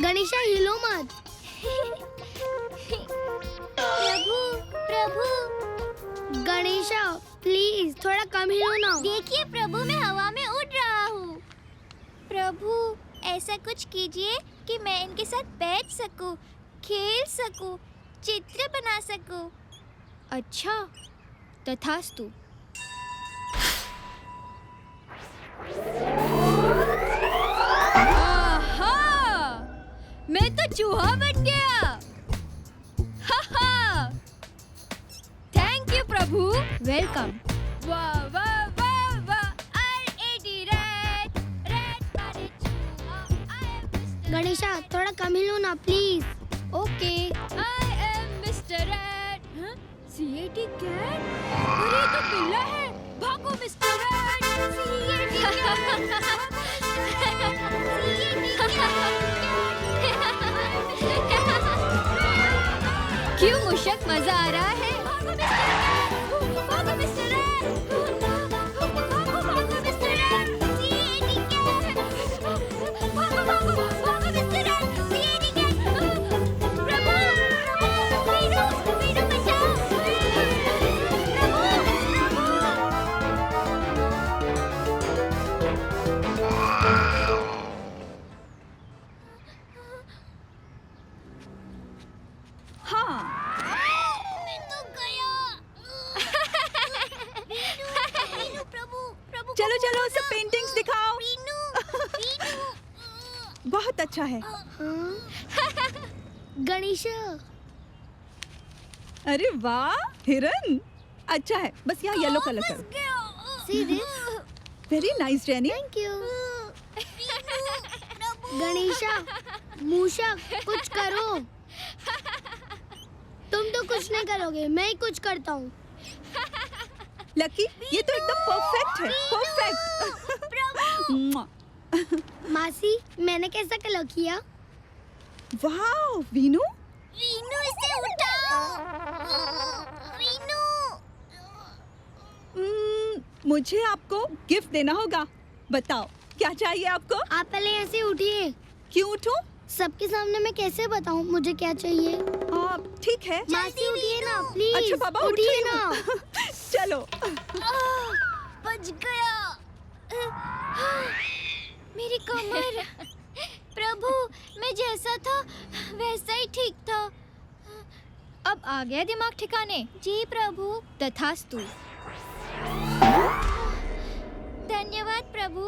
गणेशा हिलो मत। प्रभु प्रभु। गणेशा प्लीज थोड़ा कम हिलो ना। देखिए प्रभु, मैं हवा में उड़ रहा हूँ। प्रभु ऐसा कुछ कीजिए कि मैं इनके साथ बैठ सकूं, खेल सकूं, चित्र बना सकूं। अच्छा, तथास्तु। आहा! मैं तो चूहा बन गया। हा! Thank you Prabhu. वेलकम। वाह वाह वाह वाह। R-A-D red, red body चूहा। I am Mr. गणेशा थोड़ा कम हिलो ना please. Okay. I am Mr. Red। हाँ? C-A-T cat? अरे ये तो बिल्ला है। भागो मिस्टर रेड। C-A-T cat। क्यों मुशक, मजा आ रहा है? भागो मिस्टर रेड। भागो मिस्टर रेड। C-A-T cat। भागो मिस्टर रेड। C-A-T cat। प्रभु वीनू बचाओ। हाँ। मैं तो गया। वीनू प्रभु चलो चलो सब पेंटिंग्स दिखाओ। वीनू। बहुत अच्छा है। गणेशा अरे वाह, हिरन अच्छा है। बस यहाँ येलो कलर करो। See this. Very nice Jenny. Thank you. Ganesha मूषक कुछ करो। तुम तो कुछ नहीं करोगे, मैं ही कुछ करता हूँ। लकी ये तो एकदम परफेक्ट है। परफेक्ट। मासी मैंने कैसा कलर किया? वाह वीनू। वीनू इसे उठाओ। वीनू। मुझे आपको गिफ्ट देना होगा। बताओ क्या चाहिए आपको? आप पहले ऐसे उठिए। क्यों उठूं? सबके सामने मैं कैसे बताऊं मुझे क्या चाहिए? ठीक है। मासी उठिए ना प्लीज। अच्छा बाबा उठिए ना। चलो। बच गया। मेरी कमर। प्रभु मैं जैसा था वैसा ही ठीक था। अब आ गया दिमाग ठिकाने? जी प्रभु। तथास्तु। धन्यवाद प्रभु।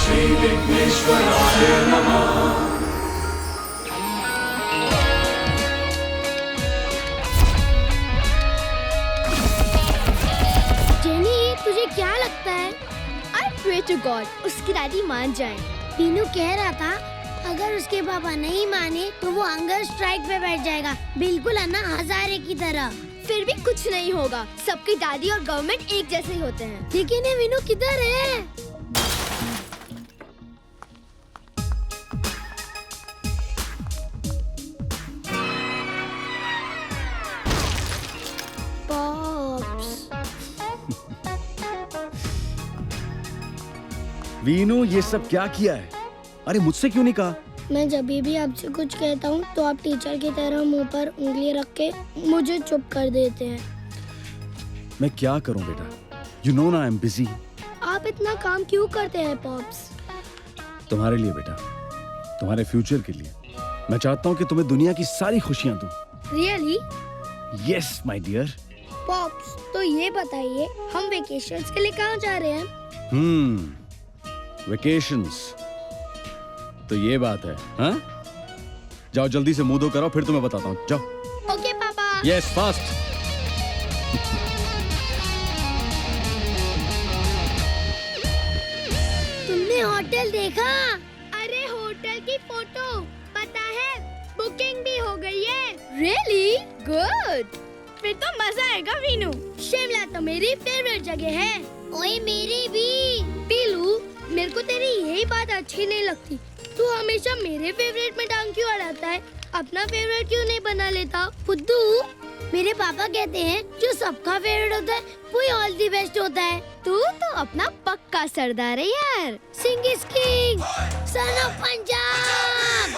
श्री विघ्नेश्वराय नमः। जेनी तुझे क्या लगता है? I pray to God उसकी दादी मान जाए। वीनू कह रहा था अगर उसके पापा नहीं माने तो वो हंगर स्ट्राइक पे बैठ जाएगा, बिल्कुल अन्ना हजारे की तरह। फिर भी कुछ नहीं होगा, सबकी दादी और गवर्नमेंट एक जैसे ही होते हैं। लेकिन ये वीनू किधर है? पॉप्स। वीनू ये सब क्या किया है? अरे मुझसे क्यों नहीं कहा? मैं जब भी आपसे कुछ कहता हूँ तो आप टीचर की तरह मुंह पर उंगली रख के मुझे चुप कर देते हैं। मैं क्या करूं बेटा? यू नो ना आई एम बिजी। आप इतना काम क्यों करते हैं पॉप्स? तुम्हारे लिए बेटा, तुम्हारे फ्यूचर के लिए। मैं चाहता हूँ कि तुम्हें दुनिया की सारी खुशियाँ दूं। Really? Yes my dear. Pops तो ये बताइए हम वेकेशंस के लिए कहाँ जा रहे हैं? वेकेशंस तो ये बात है। हाँ जाओ जल्दी से मुंह धो करो, फिर तुम्हें बताता हूँ। जाओ। ओके पापा। Yes fast. तुमने होटल देखा? अरे होटल की फोटो पता है बुकिंग भी हो गई है। Really? Good. फिर तो मजा आएगा वीनू। शिमला तो मेरी फेवरेट जगह है। ओए मेरी भी। पीलू मेरे को तेरी यही बात अच्छी नहीं लगती। तू हमेशा मेरे फेवरेट में टांग क्यों अड़ाता है? अपना फेवरेट क्यों नहीं बना लेता? फुद्दू, मेरे पापा कहते हैं जो सबका फेवरेट होता है वही ऑल दी बेस्ट होता है। तू तो अपना पक्का सरदार है यार। Singh is king, son of Punjab.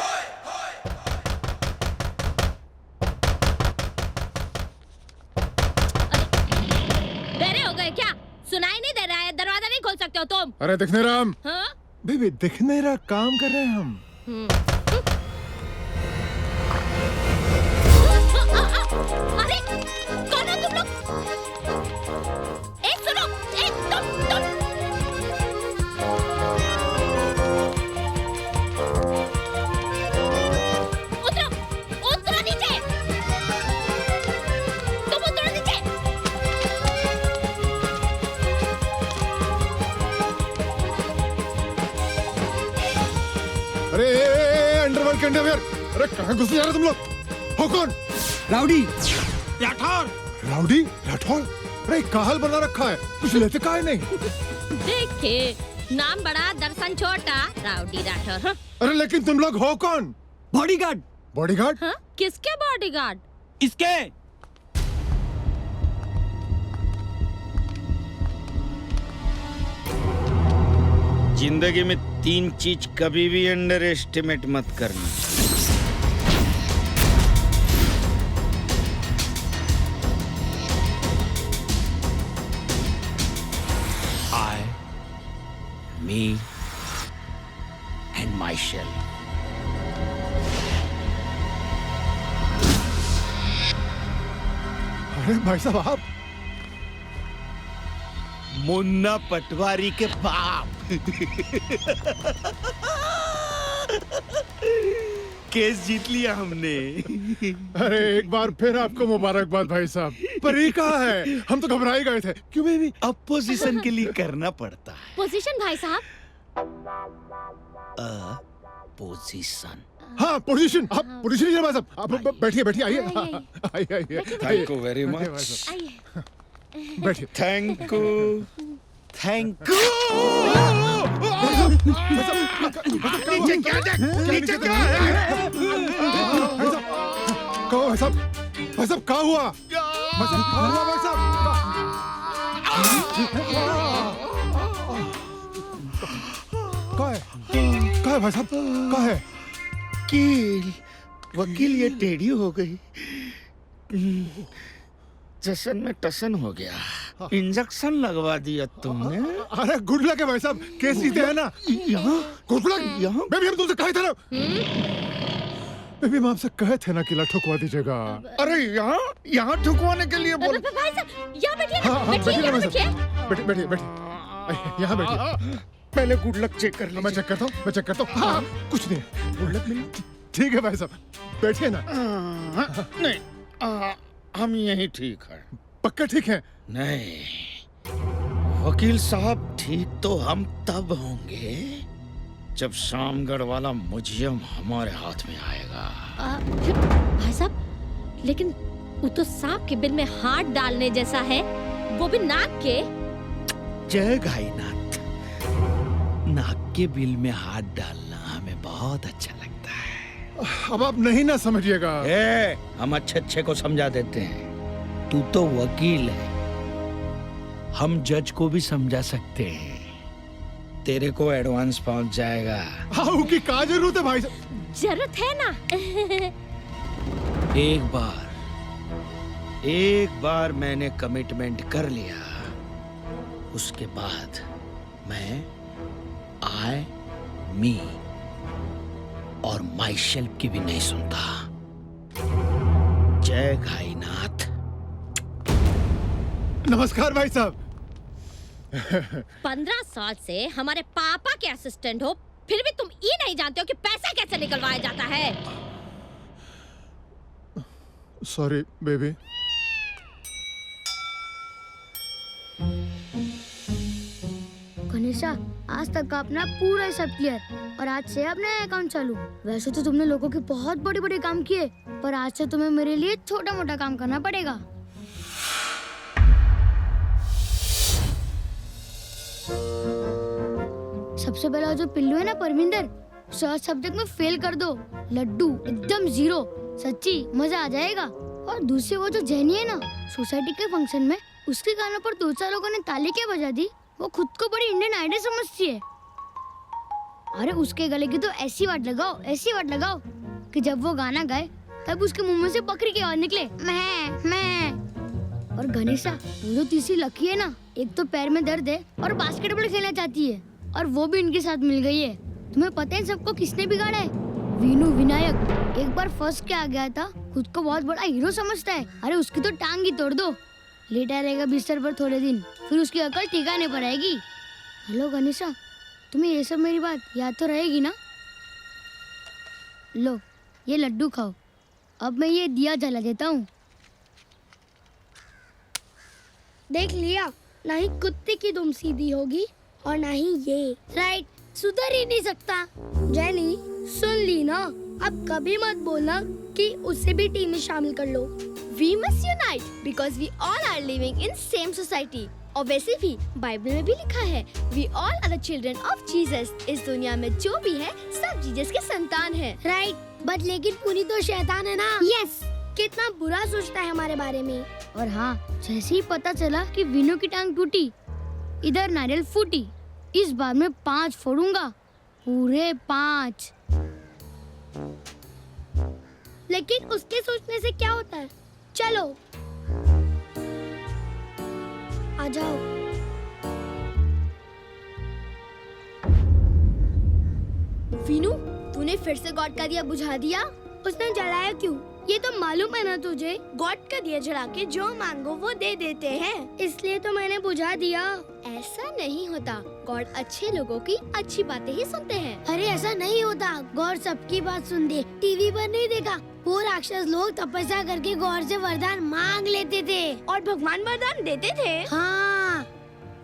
डरे हो गए क्या? सुनाई नहीं दे रहा है? दरवाजा नहीं खोल सकते हो तुम? अरे दिखने राम, हाँ? बेबी दिखने रहा, काम कर रहे हैं हम। अरे कौन हो तुम लोग? एक सुनो, एक तुम उतरो, उतरो नीचे। तुम उतरो नीचे। अरे अंडरवर्ल्ड के अंडरवियर, अरे कहाँ घुस जा रहे तुम लोग? हो कौन? Rowdy rowdy Rathore? अरे काहल बना रखा है, कुछ लेते काहे नहीं? देखिए, नाम बड़ा दर्शन छोटा, राउडी राठौर। हाँ? अरे लेकिन तुम लोग हो कौन? Bodyguard bodyguard? हाँ? किसके बॉडीगार्ड? इसके। जिंदगी में 3 चीज कभी भी अंडर एस्टिमेट मत करना। I, me and myself. अरे भाई साहब आप? मुन्ना पटवारी के बाप। केस जीत लिया हमने। अरे एक बार फिर आपको मुबारकबाद भाई साहब। पर ये कहाँ है? हम तो घबरा ही गए थे। क्यों बेबी? अपोजिशन के लिए करना पड़ता है। पोजीशन भाई साहब। पोजीशन। हाँ पोजीशन, आप पोजीशन लीजिए भाई साहब। आप बैठिए बैठिए, आइए आइए आइए। Thank you very much. बैठिए। Thank you, thank you. नीचे क्या है? नीचे क्या है? कहो भाई साहब, भाई साहब क्या हुआ? भाई साहब क्या हुआ भाई साहब? क्या है? क्या है भाई साहब? क्या है? वकील ये टेढ़ी हो गई, जशन में टसन हो गया। इंजेक्शन लगवा दिया तुमने। अरे गुड लक है भाई साहब, केस जीते हैं ना। यहाँ गुड लक। यहाँ बेबी हम तुमसे कहे थे ना, बेबी हम आपसे कहे थे ना कि ठुकवा दीजिएगा। अरे यहाँ ठुकवाने के लिए बोल। भाई साहब, यहाँ बैठिए ना। हाँ बैठिए, बैठिए यहाँ भाई बैठिए। साहब, बैठिए बैठिए बैठिए, यहाँ बैठिए। पहले गुड लक चेक कर मैं चेक करता हूँ, मैं चेक करता हूँ। हाँ कुछ नहीं, गुड लक नहीं। ठीक है भाई साहब, बैठिए ना। नहीं, हम यही ठीक है। पक्का ठीक है? नहीं वकील साहब, ठीक तो हम तब होंगे जब शामगढ़ वाला म्यूजियम हमारे हाथ में आएगा। भाई साहब, लेकिन वो तो सांप के बिल में हाथ डालने जैसा है, वो भी नाक के। जय घाईनाथ, नाक के बिल में हाथ डालना हमें बहुत अच्छा लगता है। अब आप नहीं ना समझिएगा। हम अच्छे को समझा देते हैं। तू तो वकील है, हम जज को भी समझा सकते हैं। तेरे को एडवांस पहुंच जाएगा। हाँ की क्या जरूरत है भाई साहब? जरूरत है ना। एक बार मैंने कमिटमेंट कर लिया, उसके बाद मैं आई, मी और माई सेल्फ की भी नहीं सुनता। जय घाईनाथ। नमस्कार भाई साहब। 15 साल से हमारे पापा के असिस्टेंट हो, फिर भी तुम ये नहीं जानते हो कि पैसा कैसे निकलवाया जाता है। Sorry baby. गणेशा, आज तक का अपना पूरा सब क्लियर और आज से अब नया अकाउंट चालू। वैसे तो तुमने लोगों के बहुत बड़े बड़े काम किए, पर आज से तुम्हें मेरे लिए छोटा मोटा काम करना पड़ेगा। सबसे पहला जो पिल्लू है ना परमिंदर, सर सब्जेक्ट में फेल कर दो, लड्डू एकदम 0। सच्ची मजा आ जाएगा। और दूसरी वो जो जैनी है ना, सोसाइटी के फंक्शन में उसके गानों पर 2-4 लोगों ने ताली क्या बजा दी। वो खुद को बड़ी इंडियन आइडल समझती है। अरे उसके गले की तो ऐसी वाट लगाओ कि जब वो गाना गाए तब उसके मुंह में से बकरी की आवाज निकले, मैं। और गणेशा, वो जो तीसरी लकी है ना, एक तो पैर में दर्द है और बास्केटबॉल खेलना चाहती है, और वो भी इनके साथ मिल गई है। तुम्हें पता है सबको किसने बिगाड़ा है? वीनू विनायक। एक बार फर्स्ट के आ गया था, खुद को बहुत बड़ा हीरो समझता है। अरे उसकी तो टांग ही तोड़ दो, लेटा रहेगा बिस्तर पर थोड़े दिन, फिर उसकी अकल ठिकाने पर आएगी। हेलो गणेशा, तुम्हें ये सब मेरी बात याद तो रहेगी ना? लो ये लड्डू खाओ, अब मैं ये दिया जला देता हूँ। देख लिया, ना ही कुत्ते की दुम सीधी होगी और ना ही ये, राइट? सुधर ही नहीं सकता। जैनी सुन ली ना, अब कभी मत बोलना कि उसे भी टीम में शामिल कर लो। We must unite because we all are living in same society. और वैसे भी बाइबल में भी लिखा है, we all are the children of Jesus. इस दुनिया में जो भी है सब जीसस के संतान है। राइट, बट लेकिन पूरी तो शैतान है ना। यस, कितना बुरा सोचता है हमारे बारे में। और हाँ, जैसे ही पता चला कि वीनू की टांग टूटी, इधर नारियल फूटी, इस बार मैं 5 फोड़ूंगा, पूरे 5। लेकिन उसके सोचने से क्या होता है? चलो आ जाओ। वीनू, तूने फिर से गॉड का दिया बुझा दिया। उसने जलाया क्यों? ये तो मालूम है ना तुझे, गॉड का दिया जला के जो मांगो वो दे देते हैं, इसलिए तो मैंने बुझा दिया। ऐसा नहीं होता, गॉड अच्छे लोगों की अच्छी बातें ही सुनते हैं। अरे ऐसा नहीं होता, गॉड सबकी बात सुन दे। टीवी पर नहीं देखा, वो राक्षस लोग तपस्या करके गॉड से वरदान मांग लेते थे और भगवान वरदान देते थे। हाँ,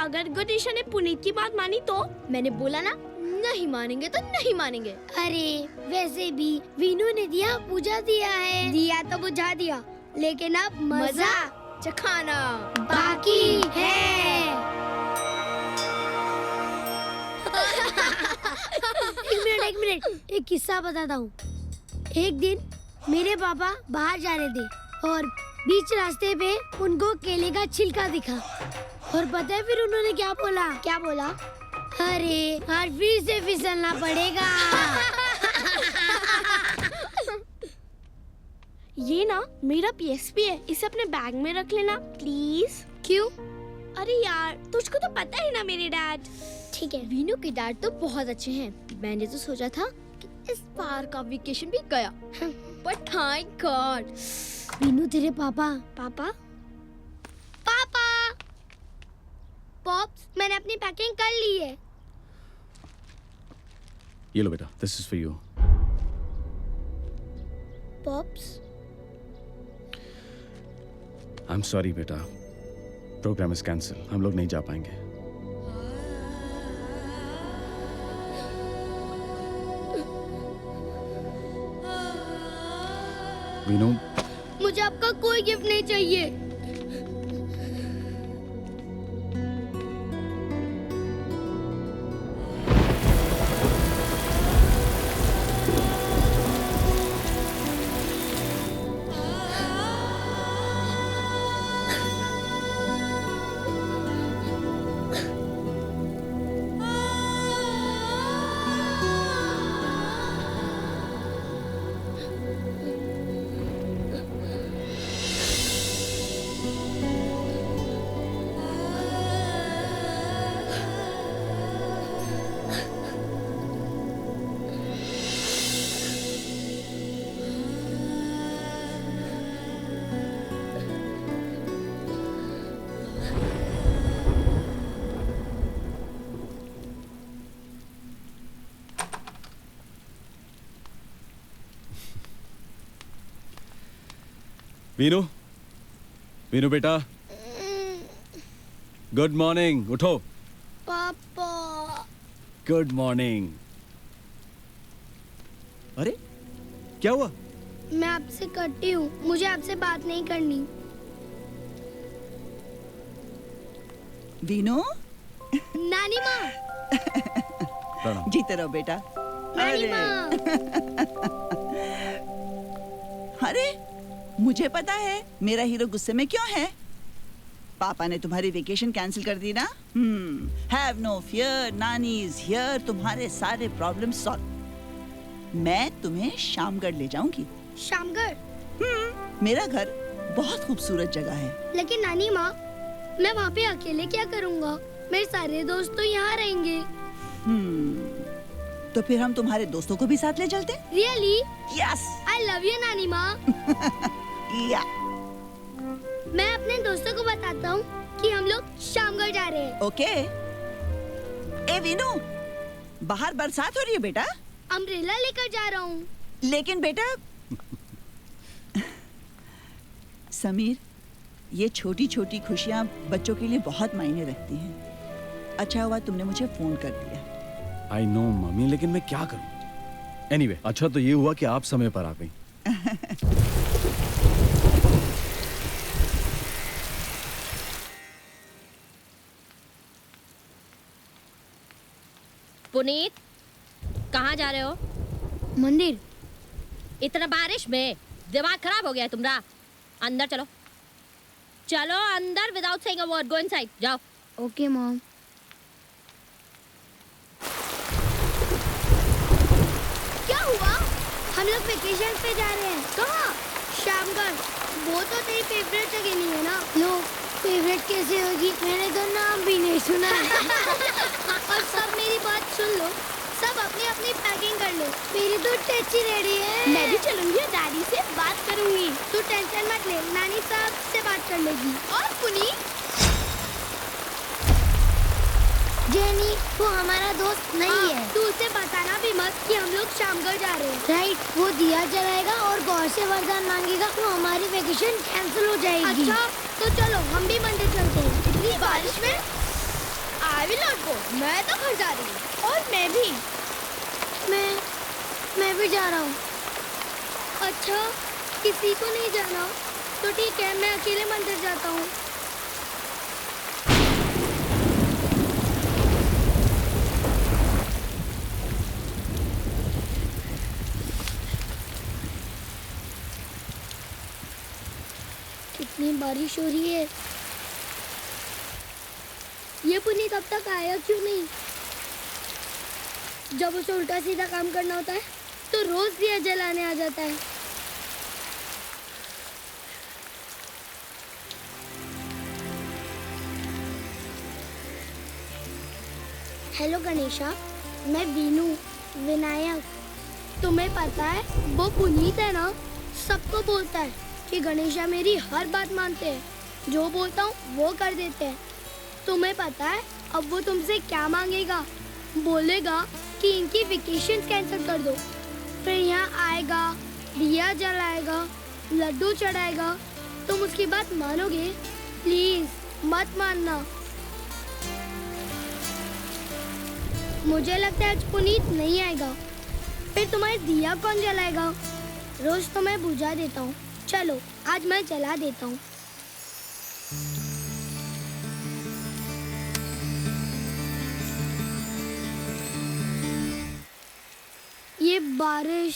अगर गणेशा ने पुनीत की बात मानी तो? मैंने बोला ना, नहीं मानेंगे तो नहीं मानेंगे। अरे वैसे भी वीनू ने दिया पूजा दिया है, दिया तो बुझा दिया, लेकिन अब मजा चखाना बाकी है। एक मिनट, एक किस्सा बताता हूँ। एक दिन मेरे पापा बाहर जा रहे थे और बीच रास्ते पे उनको केले का छिलका दिखा, और पता है फिर उन्होंने क्या बोला? अरे आज फिर से फिसलना पड़ेगा। ये ना मेरा PSP है, इसे अपने बैग में रख लेना प्लीज। क्यों? अरे यार, तुझको तो पता है ना मेरे डैड। ठीक है। वीनू के डैड तो बहुत अच्छे हैं। मैंने तो सोचा था कि इस बार का वेकेशन भी गया, बट थैंक गॉड। वीनू तेरे पापा पॉप्स, मैंने अपनी पैकिंग कर ली है। ये लो बेटा, this is for you. Pops, I am sorry बेटा, प्रोग्राम इज कैंसिल, हम लोग नहीं जा पाएंगे। वीनू, मुझे आपका कोई गिफ्ट नहीं चाहिए। वीनू बेटा, गुड मॉर्निंग। उठो। पापा, गुड मॉर्निंग। अरे क्या हुआ? मैं आपसे कटी हूँ, मुझे आपसे बात नहीं करनी। वीनू, नानी माँ। प्रणाम। जीते रहो बेटा। नानी अरे। माँ। अरे मुझे पता है मेरा हीरो गुस्से में क्यों है। पापा ने तुम्हारी वेकेशन कैंसिल कर दी ना। हैव नो फियर, नानी इज हियर। तुम्हारे सारे प्रॉब्लम सॉल्व। मैं तुम्हें शामगढ़ ले जाऊंगी। शामगढ़? मेरा घर बहुत खूबसूरत जगह है। लेकिन नानी माँ, मैं वहाँ पे अकेले क्या करूँगा? मेरे सारे दोस्त तो यहाँ रहेंगे। तो फिर हम तुम्हारे दोस्तों को भी साथ ले चलते। Really? Yes. I love you नानी माँ। या मैं अपने दोस्तों को बताता हूँ कि हम लोग शामगढ़ जा रहे हैं। ओके। ए वीनू, बाहर बरसात हो रही है बेटा। अम्ब्रेला लेकर जा रहा हूँ। लेकिन बेटा समीर, ये छोटी छोटी खुशियाँ बच्चों के लिए बहुत मायने रखती हैं। अच्छा हुआ तुमने मुझे फोन कर दिया। आई नो मम्मी, लेकिन मैं क्या करूं? एनीवे, अच्छा तो ये हुआ कि आप समय पर आ गई। पुनीत, कहाँ जा रहे हो? मंदिर। इतना बारिश में दिमाग खराब हो गया है तुम्हारा। अंदर चलो, चलो अंदर without saying a word. Go inside, जाओ। Okay mom. क्या हुआ? हम लोग वेकेशन पे जा रहे हैं। कहाँ? शामगढ़। वो तो तेरी फेवरेट जगह नहीं है ना? लो, फेवरेट कैसे होगी? मैंने तो नाम भी नहीं सुना। और सब मेरी बात सुन लो, सब अपनी अपनी पैकिंग कर लो। मेरी तो टैक्सी रेडी है। मैं भी चलूंगी और डैडी से बात करूंगी। तू टेंशन मत ले, नानी साहब से बात कर लेगी। और पुनीत, जेनी, वो हमारा दोस्त नहीं है। तू उसे बताना भी मत कि हम लोग शामगढ़ जा रहे हैं। राइट, वो दिया जलाएगा और गौर से वरदान मांगेगा तो हमारी वेकेशन कैंसिल हो जाएगी। अच्छा, तो चलो हम भी मंदिर चलते हैं। इतनी बारिश में आई विल नॉट गो। मैं तो घर जा रही हूँ। और मैं भी जा रहा हूँ। अच्छा, किसी को नहीं जाना तो ठीक है, मैं अकेले मंदिर जाता हूँ। कितनी बारिश हो रही है। ये पुनीत अब तक आया क्यों नहीं? जब उसे उल्टा सीधा काम करना होता है तो रोज दिया जलाने आ जाता है। हेलो गणेशा, मैं वीनू विनायक। तुम्हें पता है वो पुनीत है ना, सबको बोलता है कि गणेशा मेरी हर बात मानते हैं, जो बोलता हूँ वो कर देते हैं। तुम्हें पता है अब वो तुमसे क्या मांगेगा? बोलेगा कि इनकी वेकेशन कैंसिल कर दो, फिर यहाँ आएगा, दिया जलाएगा, लड्डू चढ़ाएगा। तुम उसकी बात मानोगे? प्लीज मत मानना। मुझे लगता है आज पुनीत नहीं आएगा, फिर तुम्हारे दिया कौन जलाएगा? रोज तो मैं बुझा देता हूँ, चलो आज मैं जला देता हूँ। ये बारिश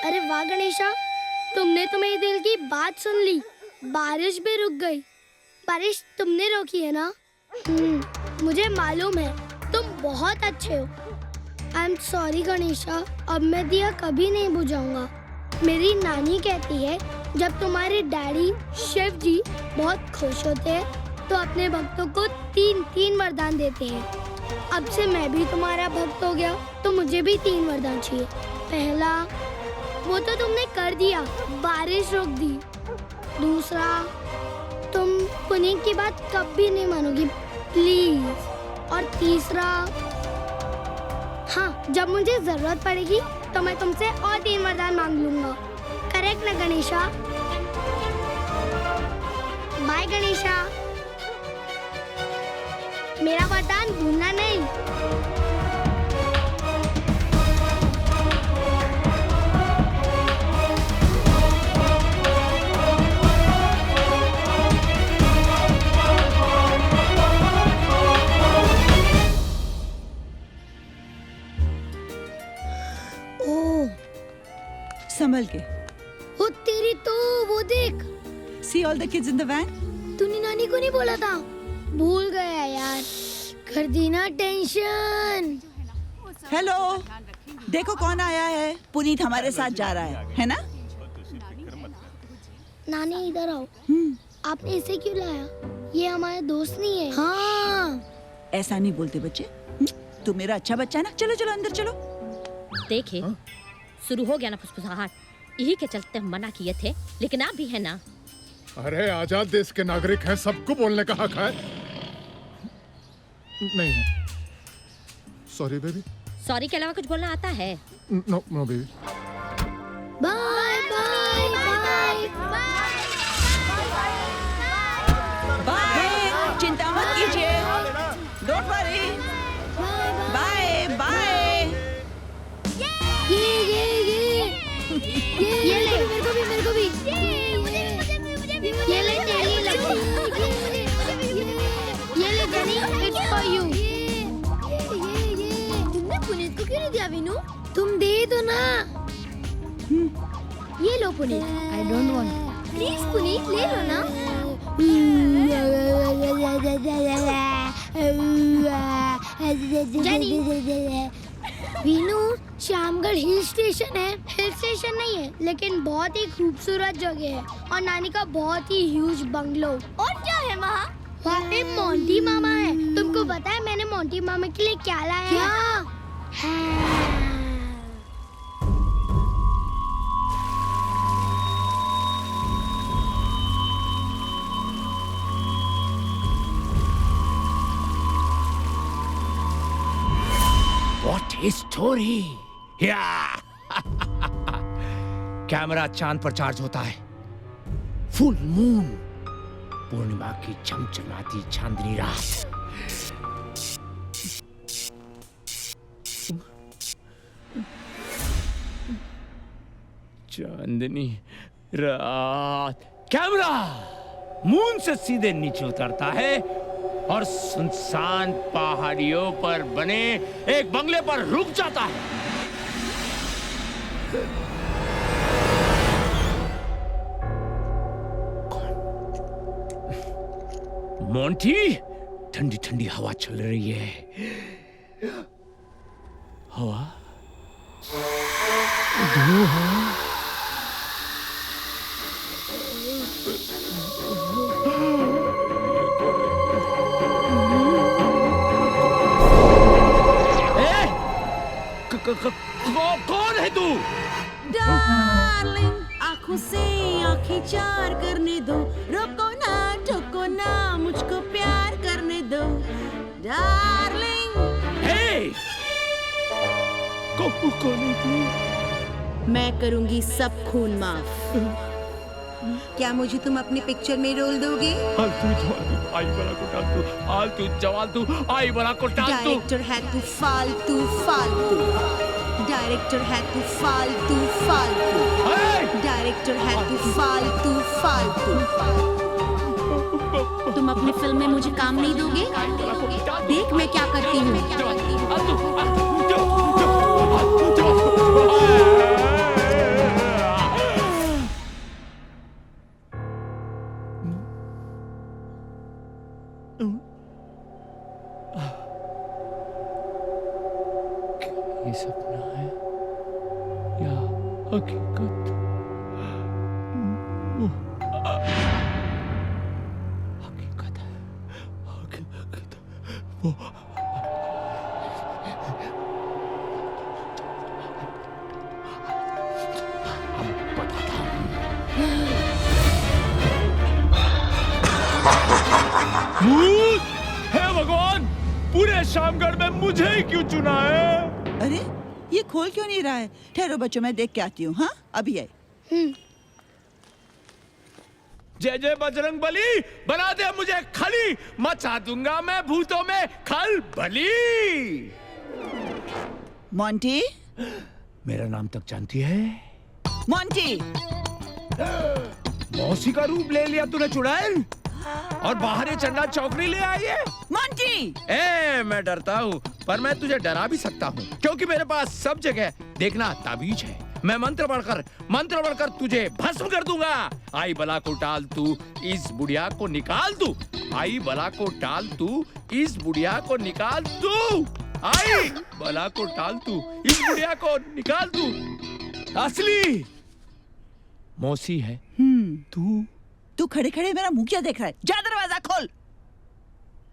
अरे वाह गणेशा, तुमने तो मेरे दिल की बात सुन ली। बारिश भी रुक गई। बारिश तुमने रोकी है ना? मुझे मालूम है, तुम बहुत अच्छे हो। आई एम सॉरी गणेशा, अब मैं दिया कभी नहीं बुझाऊंगा। मेरी नानी कहती है जब तुम्हारे डैडी शिव जी बहुत खुश होते हैं तो अपने भक्तों को 3 वरदान देते हैं। अब से मैं भी तुम्हारा भक्त हो गया तो मुझे भी 3 वरदान चाहिए। पहला, वो तो तुमने कर दिया, बारिश रोक दी। दूसरा, तुम पुनीत की बात कभी नहीं मानोगी, प्लीज। और तीसरा, हाँ, जब मुझे जरूरत पड़ेगी तो मैं तुमसे और 3 वरदान मांग लूंगा। करेक्ट ना गणेशा? बाय गणेशा। मेरा वरदान भूलना नहीं। संभल के। ओ तेरी तो वो देख, See all the kids in the van? तूने नानी को नहीं बोला था? भूल गया यार, कर दी ना टेंशन। हेलो, देखो कौन आया है। पुनीत हमारे साथ जा रहा है ना? नानी इधर आओ। आपने इसे क्यों लाया? ये हमारे दोस्त नहीं है। हाँ, ऐसा नहीं बोलते बच्चे। तू मेरा अच्छा बच्चा है ना। चलो चलो अंदर चलो। देखे शुरू हो गया ना फुसफुसाहट। यही के चलते हम मना किए थे, लेकिन आप भी है ना। अरे आजाद देश के नागरिक हैं, सबको बोलने का हक है। नहीं है। Sorry baby. सॉरी के अलावा कुछ बोलना आता है? No no baby. Bye bye bye bye, चिंता मत कीजिए। Don't worry. Bye bye. ये ले, मेरे को भी। ये ले तेरी लड्डू। ये ले तेरी, it's for you। तुमने पुनीत को क्यों नहीं दिया विनू? तुम दे दो ना। ये लो Puneet. I don't want। Please Puneet ले लो ना। वीनू, श्यामगढ़ हिल स्टेशन है। हिल स्टेशन नहीं है, लेकिन बहुत ही खूबसूरत जगह है और नानी का बहुत ही ह्यूज बंगलो। और क्या है वहाँ? वहाँ पे मोंटी मामा है। तुमको पता है मैंने मोंटी मामा के लिए क्या लाया? क्या? What a story! Yeah! Camera चांद पर चार्ज होता है। फुल मून, पूर्णिमा की चमचमाती चांदनी रात। चांदनी रात। कैमरा मून से सीधे नीचे उतरता है और सुनसान पहाड़ियों पर बने एक बंगले पर रुक जाता है। मोंटी, ठंडी ठंडी हवा चल रही है। हवा कौन है तू? डार्लिंग, आंखों से आंखें चार करने दो, रोको ना ठोको ना, मुझको प्यार करने दो डार्लिंग। हे! कौन है तू? मैं करूंगी सब खून माफ। क्या मुझे तुम अपनी पिक्चर में रोल दोगे? आलतू जवाल आई बड़ा को डाल तू, आलतू जवाल तू आई बड़ा को डाल तू। डायरेक्टर है तू फालतू फालतू, डायरेक्टर है तू फालतू फालतू, डायरेक्टर है तू फालतू फालतू। तुम अपनी फिल्म में मुझे काम नहीं दोगे? देख मैं क्या करती हूँ। ये सपना है या हकीकत? हकीकत है, हकीकत वो हम बताता हूँ। हे भगवान, पूरे शामगढ़ में मुझे ही क्यों चुना है? अरे ये खोल क्यों नहीं रहा है? ठहरो बच्चों, मैं देख के आती हूँ। हाँ अभी आई। जय जय बजरंग बली, बना दे मुझे खली, मचा दूंगा मैं भूतों में खलबली। मोंटी, मेरा नाम तक जानती है? मोंटी, मौसी का रूप ले लिया तूने चुड़ैल, और बाहर ये चंडा चौकड़ी ले आई है। मोंटी, मैं डरता हूँ, पर मैं तुझे डरा भी सकता हूँ, क्योंकि मेरे पास सब जगह देखना ताबीज है। मैं मंत्र बढ़कर तुझे भस्म कर दूंगा। आई बला को टाल तू, इस बुढ़िया को निकाल तू। आई बला को टाल तू, इस बुढ़िया को निकाल तू। आई बला को टाल तू, इस बुढ़िया को निकाल तू। असली मौसी है तू खड़े खड़े मेरा मुंह क्या देख रहा है? जा दरवाजा खोल।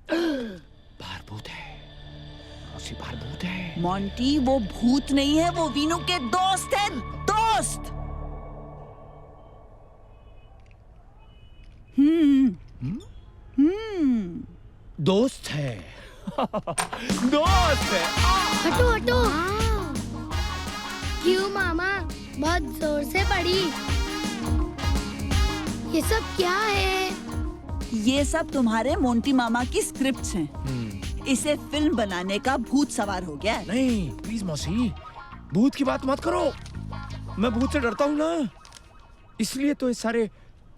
बाहर भूत है मौसी, बाहर भूत है। मोंटी वो भूत नहीं है, वो वीनू के दोस्त है, दोस्त। दोस्त है दोस्त है। हटो हटो। क्यों मामा, बहुत जोर से पड़ी। ये सब क्या है? ये सब तुम्हारे मोंटी मामा की स्क्रिप्ट्स हैं। इसे फिल्म बनाने का भूत सवार हो गया है। नहीं प्लीज मौसी, भूत की बात मत करो। मैं भूत से डरता हूँ ना, इसलिए तो ये सारे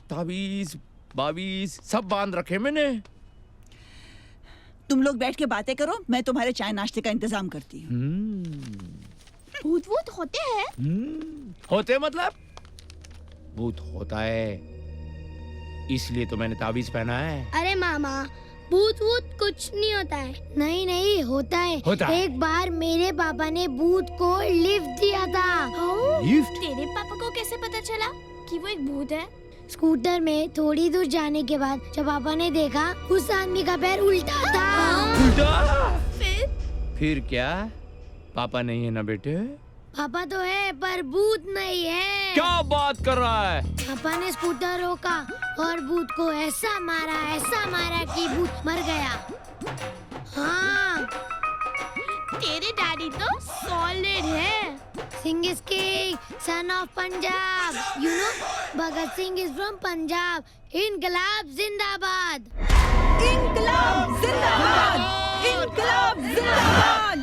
ताबीज बाबीज सब बांध रखे मैंने। तुम लोग बैठ के बातें करो, मैं तुम्हारे चाय नाश्ते का इंतजाम करती हूँ। भूत वूत होते हैं? होते मतलब? भूत होता है, इसलिए तो मैंने ताबीज पहना है। अरे मामा, भूत वूत कुछ नहीं होता है। नहीं नहीं, होता है। एक बार मेरे पापा ने भूत को लिफ्ट दिया था। लिफ्ट? तेरे पापा को कैसे पता चला कि वो एक भूत है? स्कूटर में थोड़ी दूर जाने के बाद जब पापा ने देखा उस आदमी का पैर उल्टा था। उल्टा? फिर क्या? पापा नहीं है ना बेटे? पापा तो है पर भूत नहीं है। क्या बात कर रहा है? पापा ने स्कूटर रोका और भूत को ऐसा मारा कि भूत मर गया। हाँ, तेरे डैडी तो सॉलिड है। Singh is king, son of Punjab. You know, Bhagat Singh is from Punjab. इनकलाब जिंदाबाद। इनकलाब जिंदाबाद। इनकलाब जिंदाबाद।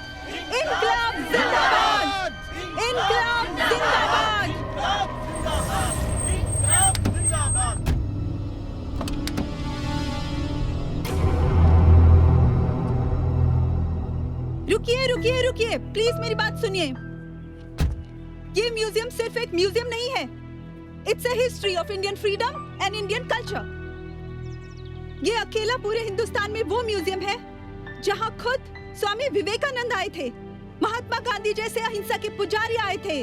इनकलाब जिंदाबाद। इनकलाब जिंदाबाद। रुकिए रुकिए रुकिए, प्लीज मेरी बात सुनिए। ये म्यूजियम सिर्फ एक म्यूजियम नहीं है। It's a history of Indian freedom and Indian culture. ये अकेला पूरे हिंदुस्तान में वो म्यूजियम है जहां खुद स्वामी विवेकानंद आए थे, महात्मा गांधी जैसे अहिंसा के पुजारी आए थे,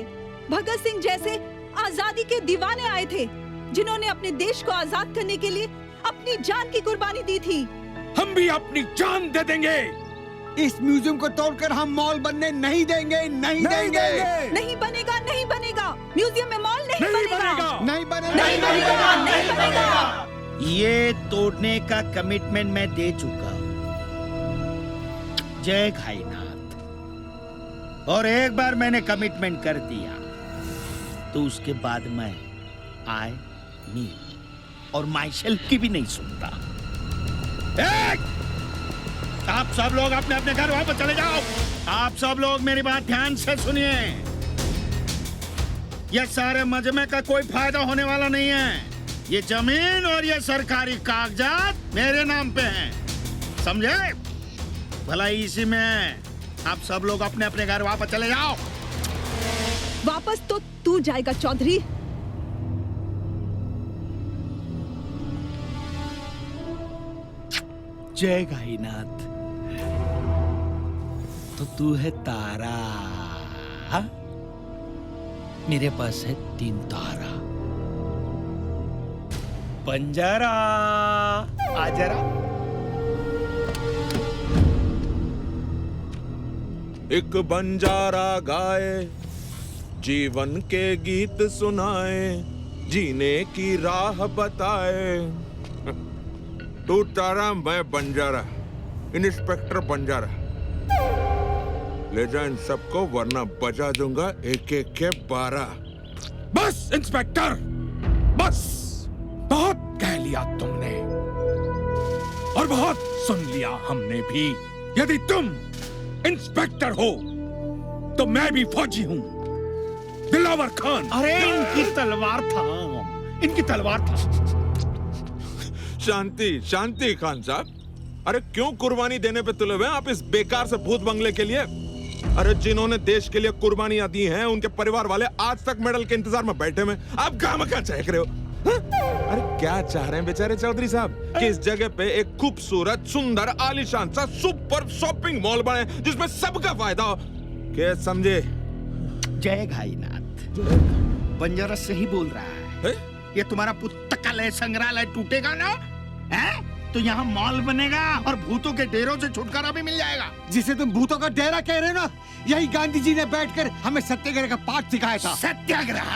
भगत सिंह जैसे आजादी के दीवाने आए थे, जिन्होंने अपने देश को आजाद करने के लिए अपनी जान की कुर्बानी दी थी। हम भी अपनी जान दे देंगे। इस म्यूजियम को तोड़कर हम मॉल बनने नहीं देंगे। नहीं देंगे। नहीं बनेगा, नहीं बनेगा। म्यूजियम में मॉल नहीं बनेगा। नहीं बनेगा। नहीं बनेगा, नहीं बनेगा। ये तोड़ने का कमिटमेंट मैं दे चुका हूँ। जय घाईनाथ। और एक बार मैंने कमिटमेंट कर दिया तो उसके बाद मैं आई मी और माई सेल्फ की भी नहीं सुनता। आप सब लोग अपने अपने घर वापस चले जाओ। आप सब लोग मेरी बात ध्यान से सुनिए। ये सारे मजमे का कोई फायदा होने वाला नहीं है। ये जमीन और ये सरकारी कागजात मेरे नाम पे हैं, समझे? भलाई इसी में है। आप सब लोग अपने अपने घर वापस चले जाओ। वापस तो तू जाएगा चौधरी। जय घाईनाथ। तो तू है तारा, हा? मेरे पास है 3 तारा। बंजारा आ जरा। एक बंजारा गाए, जीवन के गीत सुनाए, जीने की राह बताए। तू तारा, मैं बंजारा, इंस्पेक्टर बंजारा। ले जा इन सबको वरना बजा दूंगा एक एक के 12। बस इंस्पेक्टर, बस। बहुत कह लिया तुमने और बहुत सुन लिया हमने भी। यदि तुम इंस्पेक्टर हो तो मैं भी फौजी हूँ, दिलावर खान। अरे इनकी तलवार था, इनकी तलवार था। शांति शांति खान साहब, अरे क्यों कुर्बानी देने पे तुले हुए आप इस बेकार से भूत बंगले के लिए? अरे जिन्होंने देश के लिए कुर्बानियां दी हैं उनके परिवार वाले आज तक मेडल के इंतजार में बैठे हुए, आप खामखा चहक रहे हो। हाँ? अरे क्या चाह रहे हैं बेचारे चौधरी साहब कि इस जगह पे एक खूबसूरत सुंदर आलीशान सा सुपर शॉपिंग मॉल बने जिसमें सबका फायदा हो, क्या समझे? जय घाईनाथ, बंजारा सही बोल रहा है। ये तुम्हारा पुस्तकालय संग्रहालय टूटेगा ना, है? तो यहाँ मॉल बनेगा और भूतों के डेरों से छुटकारा भी मिल जाएगा। जिसे तुम भूतों का डेरा कह रहे हो ना, यही गांधी जी ने बैठकर हमें सत्याग्रह का पाठ सिखाया था। सत्याग्रह?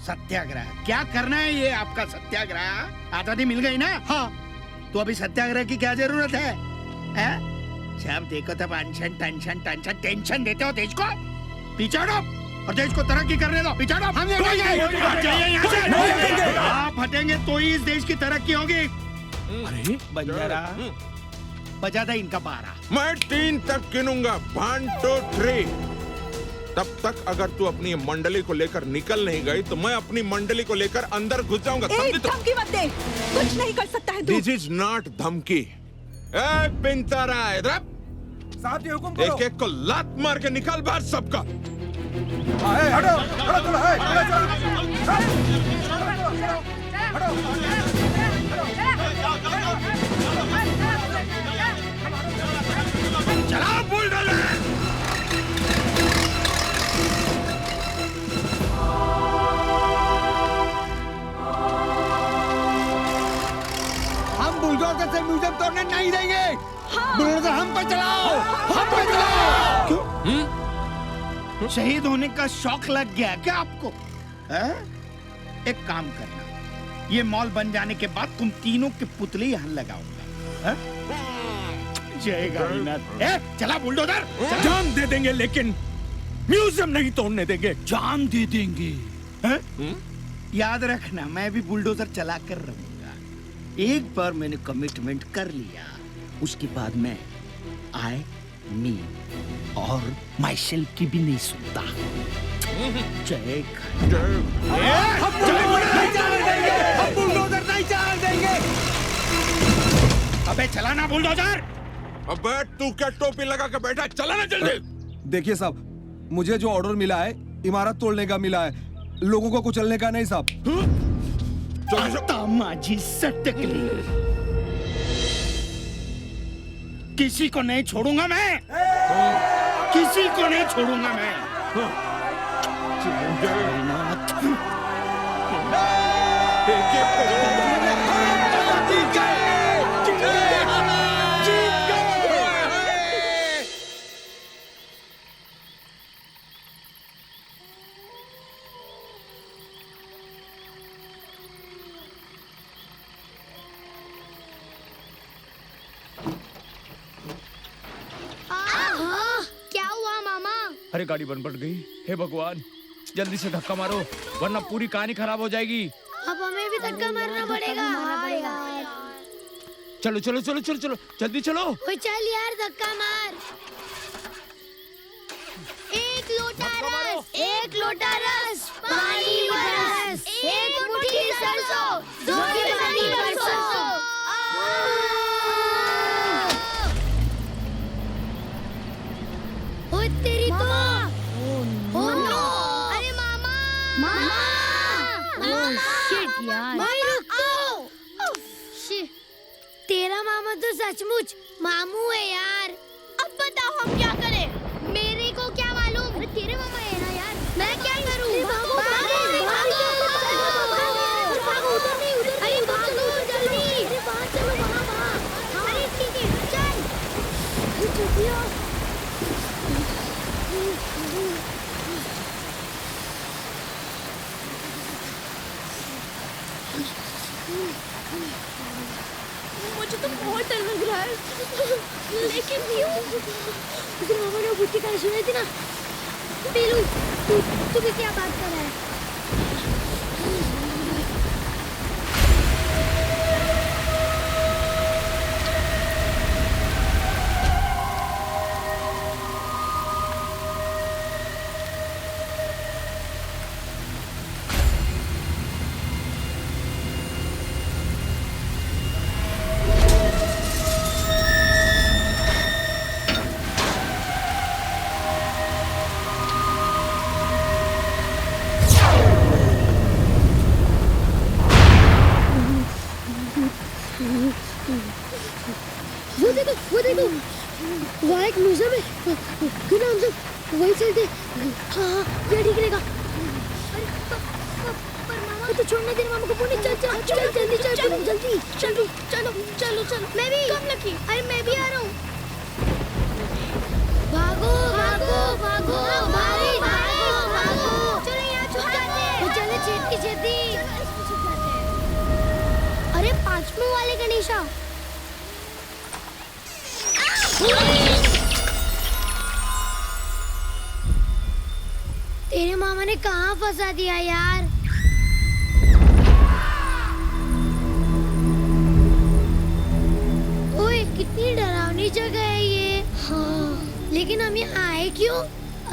सत्याग्रह क्या करना है ये आपका सत्याग्रह? आजादी मिल गई ना? हाँ। तो अभी सत्याग्रह की क्या जरूरत है? जब देखो तब अनशन टेंशन टेंशन टेंशन देते हो देश को। पीछे हटो और देश को तरक्की करने दो। पीछे हटो। आप हटेंगे तो ही इस देश की तरक्की होगी। अरे बंजारा, बजा दे इनका 12। मैं 3 तक गिनूंगा, 1 2 3। तब तक अगर तू अपनी मंडली को लेकर निकल नहीं गई तो मैं अपनी मंडली को लेकर अंदर घुस जाऊंगा। धमकी मत दे, कुछ नहीं कर सकता है तू। दिस इज नॉट धमकी। ए पिंतारा, इधर साहब जी हुक्म करो। एक-एक को लात मार के निकाल बाहर सबका। हटो, चलाओ बुलडोजर। हम बुलडोजर से म्यूजियम तोड़ने नहीं देंगे। बुलडोजर हम पे चलाओ, हम पे चलाओ। क्यों? शहीद होने का शौक लग गया क्या आपको? एक काम करना, ये मॉल बन जाने के बाद तुम तीनों के पुतले यहाँ लगाऊंगा। जय गाईनाथ। चला बुलडोजर। जान दे देंगे लेकिन म्यूजियम नहीं तोड़ने देंगे। जान दे देंगे। याद रखना, मैं भी बुलडोजर चला कर रहूंगा। एक बार मैंने कमिटमेंट कर लिया, उसके बाद मैं आई मी और माई सेल्फ की भी नहीं सुनता। जय हम बुलडोजर नहीं जाने देंगे। अबे चलाना बुलडोजर। अबे तू क्या टोपी लगा के बैठा, चलाना जल्दी। देखिए साहब, मुझे जो ऑर्डर मिला है इमारत तोड़ने का मिला है, लोगों को कुचलने का नहीं साहब। तामाजी सटकली, किसी को नहीं छोड़ूंगा मैं, किसी को नहीं छोड़ूंगा मैं। क्या हुआ मामा? अरे गाड़ी बंद पड़ गई। हे भगवान, जल्दी से धक्का मारो वरना पूरी कहानी खराब हो जाएगी। अब हमें भी धक्का मारना पड़ेगा। चलो चलो चलो चलो चलो जल्दी चलो। ओए चल यार, धक्का मार। एक लोटा रस, पानी बरस, एक मुट्ठी सरसों, दो की पानी बरसों। ओए तेरी तो। Oh no! अरे मामा! शिट यार। भाई रुक तो। तेरा मामा तो सचमुच मामू है यार। अब बताओ हम क्या करें? मेरे को क्या मालूम? अरे तेरे मामा है ना यार, मैं क्या करूं? भागो भागो भागो भागो, उधर नहीं, उधर नहीं, भागो जल्दी। अरे वहाँ चलो, वहाँ। अरे ठीक है, चल। मुझे तो बहुत डर लग रहा है, लेकिन क्यों? उसे मामा ने बुद्धि कहानी सुनाई थी ना। पीलू, तू भी क्या बात कर रहा है? तो छोड़ने दे मामा को। पुनीत चल चल चल जल्दी चल पुनीत जल्दी। चलो चलो चलो चलो। मैं भी। कम लकी। अरे मैं भी आ रहा हूँ। भागो भागो भागो भागो भागो भागो। चलो यहाँ छुप जाते हैं। चलो छेती छेती। अरे 5वें वाले गणेशा। तेरे मामा ने कहाँ फंसा दिया यार। ओए कितनी डरावनी जगह है ये। हाँ लेकिन हम यहाँ आए क्यों?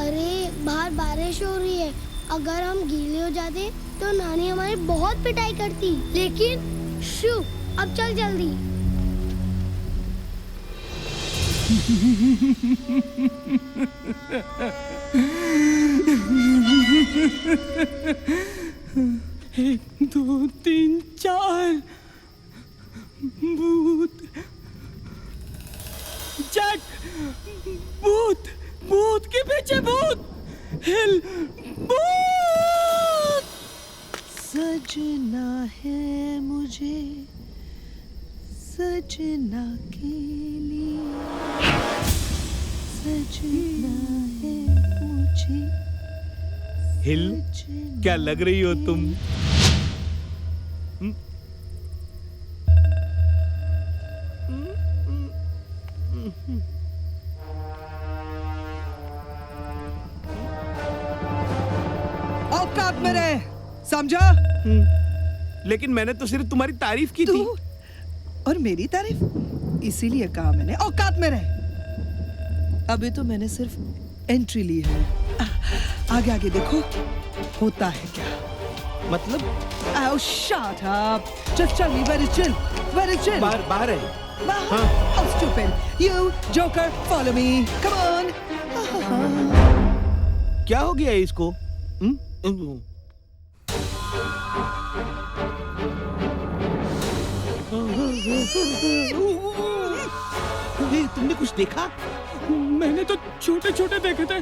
अरे बाहर बारिश हो रही है, अगर हम गीले हो जाते तो नानी हमारी बहुत पिटाई करती। लेकिन शू अब चल जल्दी। एक दो तीन चार भूत जट भूत भूत के पीछे भूत हिल भूत। सजना है मुझे सजना के लिए सजना है मुझे। हिल क्या लग रही हो तुम? औकात में रहे, समझा? लेकिन मैंने तो सिर्फ तुम्हारी तारीफ की थी। और मेरी तारीफ? इसीलिए कहा मैंने औकात में रहे। अभी तो मैंने सिर्फ एंट्री ली है, आगे आगे देखो होता है क्या। मतलब? Oh, shut up. Just tell me where is Jill? Where is Jill? बाहर है। हाँ. How stupid. You, Joker, follow me. Come on. क्या हो गया इसको? तुमने कुछ देखा? मैंने तो छोटे छोटे देखे थे।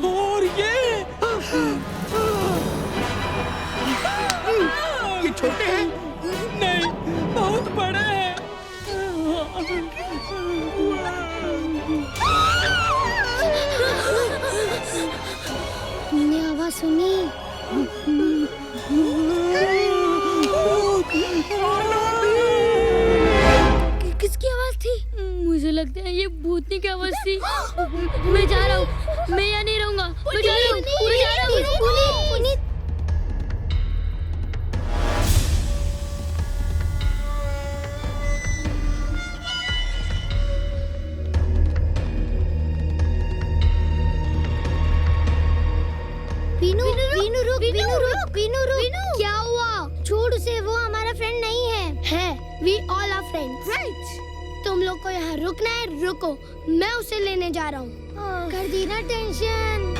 और ये छोटे हैं? नहीं, बहुत बड़े हैं। तुमने आवाज सुनी? किसकी आवाज थी? मुझे लगता है ये भूतनी की आवाज थी। मैं जा रहा हूँ, मैं यहाँ नहीं रहूंगा। मैं जा रहा हूँ, मैं जा रहा हूँ। पुनीत क्या हुआ? छोड़ उसे, वो हमारा फ्रेंड नहीं है। We all are friends. Right. तुम लोग को यहाँ रुकना है, रुको। मैं उसे लेने जा रहा हूँ। कर दी ना टेंशन।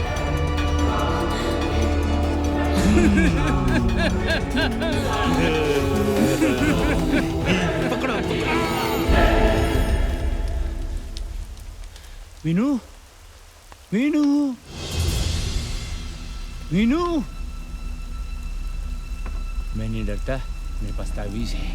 पकड़ो। मीनू, मीनू, मीनू। मैं नहीं डरता, मेरे पास तावीज है।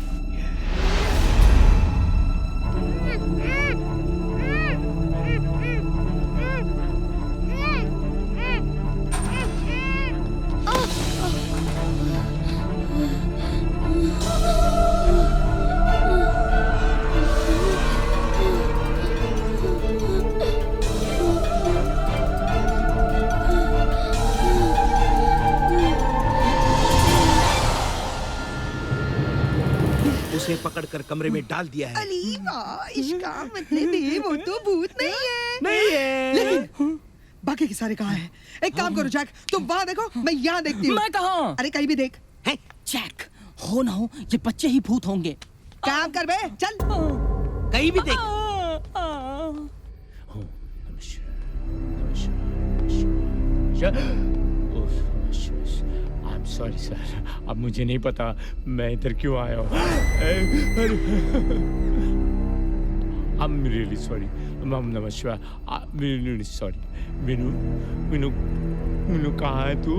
उसे पकड़कर कमरे में डाल दिया है। अली वाह, इसका मतलब ये वो तो भूत नहीं है। नहीं है। लेकिन बाकी के सारे कहाँ हैं? एक काम करो जैक, तुम वहाँ देखो, मैं यहाँ देखती हूँ। मैं कहाँ? अरे कहीं भी देख। है जैक, हो ना हो ये बच्चे ही भूत होंगे। काम कर बे, चल। कहीं भी देख। सॉरी सर, अब मुझे नहीं पता मैं इधर क्यों आया हूँ। I'm really sorry. I'm नमः शिवाय। मीनू सॉरी। मीनू, मीनू, मीनू कहाँ है तू?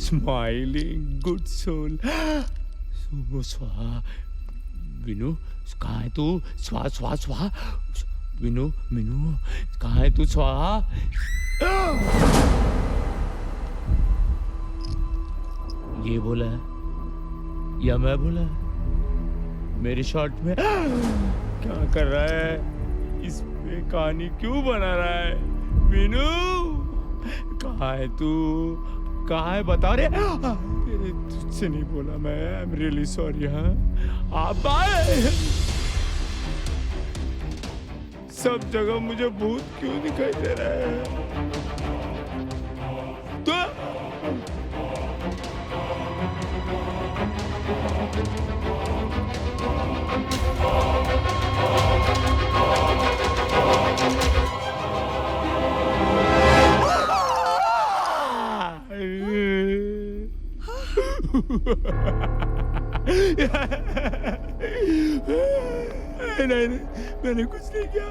Smiling good soul. स्वाहा विनु कहाँ है तू? स्वाहा स्वाहा स्वाहा विनु विनु कहाँ है तू? स्वाहा ये बोला है या मैं बोला है? मेरे शॉट में क्या कर रहा है? इस पे कहानी क्यों बना रहा है? विनु कहाँ है तू? कहाँ है बता रे? तुझसे नहीं बोला मैं। I am really sorry. हाँ आप आए सब जगह मुझे भूत क्यों दिखाई दे रहा है? तो नहीं, मैंने कुछ नहीं किया।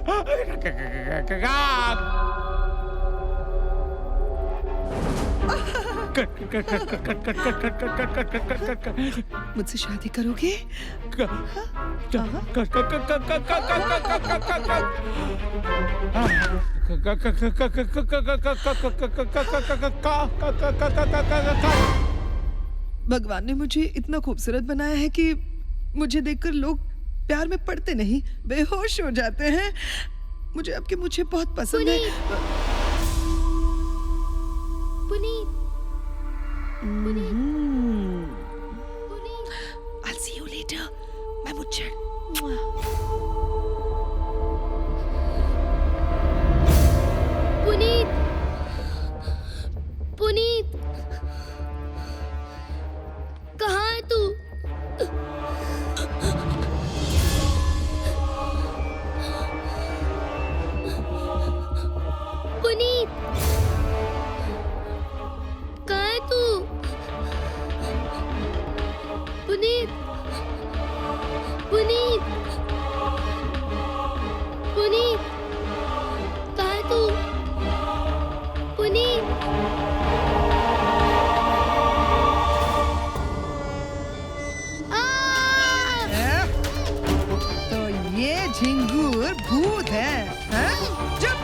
मुझसे शादी करोगे? भगवान ने मुझे इतना खूबसूरत बनाया है कि मुझे देखकर लोग प्यार में पड़ते नहीं, बेहोश हो जाते हैं। मुझे आपके मुझे बहुत पसंद है। Puneet, I'll see you later, my butcher. Puneet, Puneet, कहाँ है तू? पुनीत, कहाँ है तू? पुनीत, पुनीत, पुनीत, कहाँ है तू? पुनीत, तो ये झिंगूर भूत है, हैं? चुप!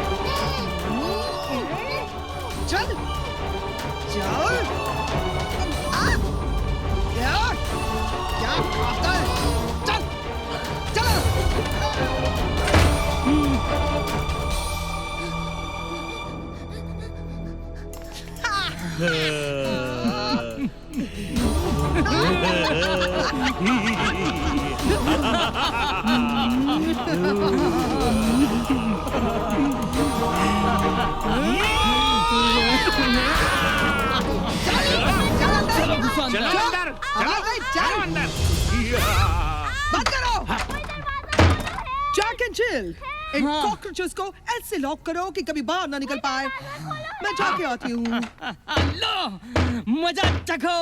चल, चल! क्या खाता है? चल, चल! चलो अंदर, चलो अंदर। बंद करो। जैक एंड जिल, इन कॉकरोचेस को ऐसे लॉक करो कि कभी बाहर ना निकल पाए। मैं जाके आती हूँ। लो, मजा चखो।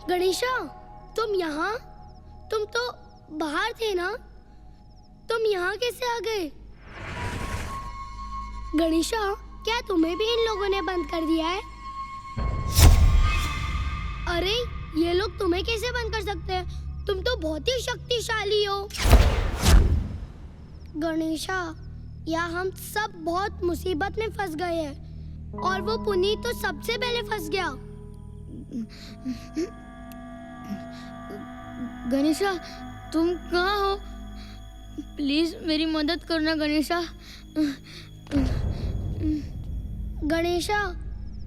गणेशा, तुम यहाँ? तुम तो बाहर थे ना? तुम यहाँ कैसे आ गए? गणेशा, क्या तुम्हें भी इन लोगों ने बंद कर दिया है? अरे, ये लोग तुम्हें कैसे बंद कर सकते हैं? तुम तो बहुत ही शक्तिशाली हो। गणेशा, या हम सब बहुत मुसीबत में फंस गए हैं और वो पुनीत तो सबसे पहले फंस गया। गणेशा, तुम कहाँ हो? प्लीज मेरी मदद करना गणेशा। गणेशा,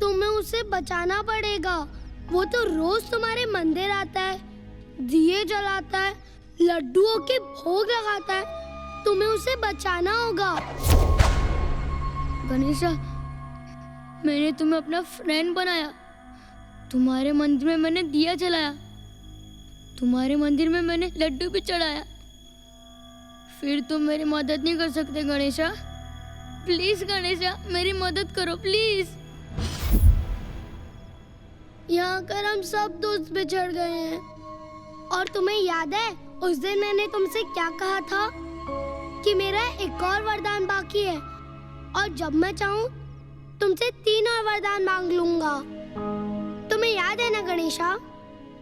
तुम्हें उसे बचाना पड़ेगा। वो तो रोज तुम्हारे मंदिर आता है, दिए जलाता है, लड्डुओं के भोग लगाता है। तुम्हें उसे बचाना होगा। गणेशा, मैंने तुम्हें अपना फ्रेंड बनाया। तुम्हारे मंदिर में मैंने दिया जलाया, तुम्हारे मंदिर में मैंने लड्डू भी चढ़ाया, फिर तुम मेरी मदद नहीं कर सकते गणेशा? प्लीज गणेशा, मेरी मदद करो प्लीज। यहाँ कर हम सब दोस्त बिछड़ गए हैं। और तुम्हें याद है उस दिन मैंने तुमसे क्या कहा था कि मेरा एक और वरदान बाकी है और जब मैं चाहूँ तुमसे 3 और वरदान मांग लूंगा। तुम्हें याद है ना गणेशा?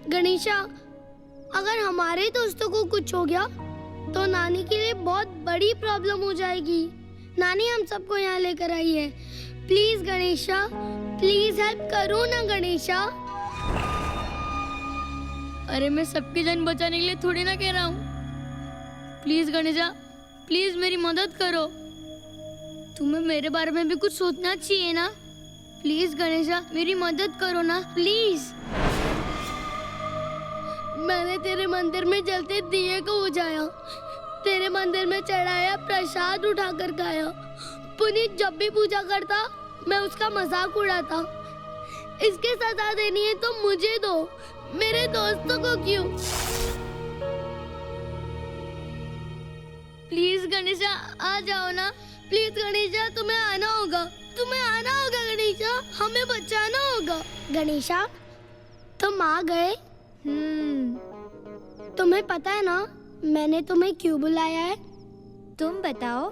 गणेशा, अगर हमारे दोस्तों को कुछ हो गया तो नानी के लिए बहुत बड़ी प्रॉब्लम हो जाएगी। नानी हम सबको यहाँ लेकर आई है। प्लीज गणेशा, प्लीज हेल्प करो ना गणेशा। अरे मैं सबकी जान बचाने के लिए थोड़ी ना कह रहा हूँ। प्लीज गणेशा, प्लीज मेरी मदद करो। तुम्हें मेरे बारे में भी कुछ सोचना चाहिए ना। प्लीज गणेशा, मेरी मदद करो ना प्लीज। मैंने तेरे मंदिर में जलते दिए को बुझाया, तेरे मंदिर में चढ़ाया प्रसाद उठाकर खाया। पुनीत जब भी पूजा करता मैं उसका मजाक उड़ाता। इसके सजा देनी है तो मुझे दो, मेरे दोस्तों को क्यों? प्लीज गणेशा, आ जाओ ना। प्लीज गणेशा, तुम्हें आना होगा, तुम्हें आना होगा गणेशा, हमें बचाना होगा। गणेशा, तुम आ गए। तुम्हें पता है ना मैंने तुम्हें क्यों बुलाया है? तुम बताओ।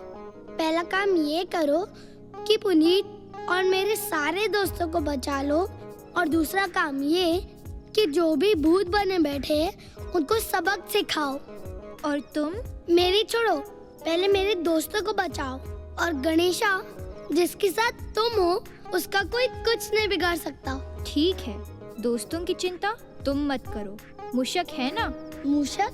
पहला काम ये करो कि पुनीत और मेरे सारे दोस्तों को बचा लो, और दूसरा काम ये कि जो भी भूत बने बैठे हैं उनको सबक सिखाओ। और तुम? मेरी छोड़ो, पहले मेरे दोस्तों को बचाओ। और गणेशा, जिसके साथ तुम हो उसका कोई कुछ नहीं बिगाड़ सकता। ठीक है, दोस्तों की चिंता तुम मत करो। मूषक है ना? मूषक?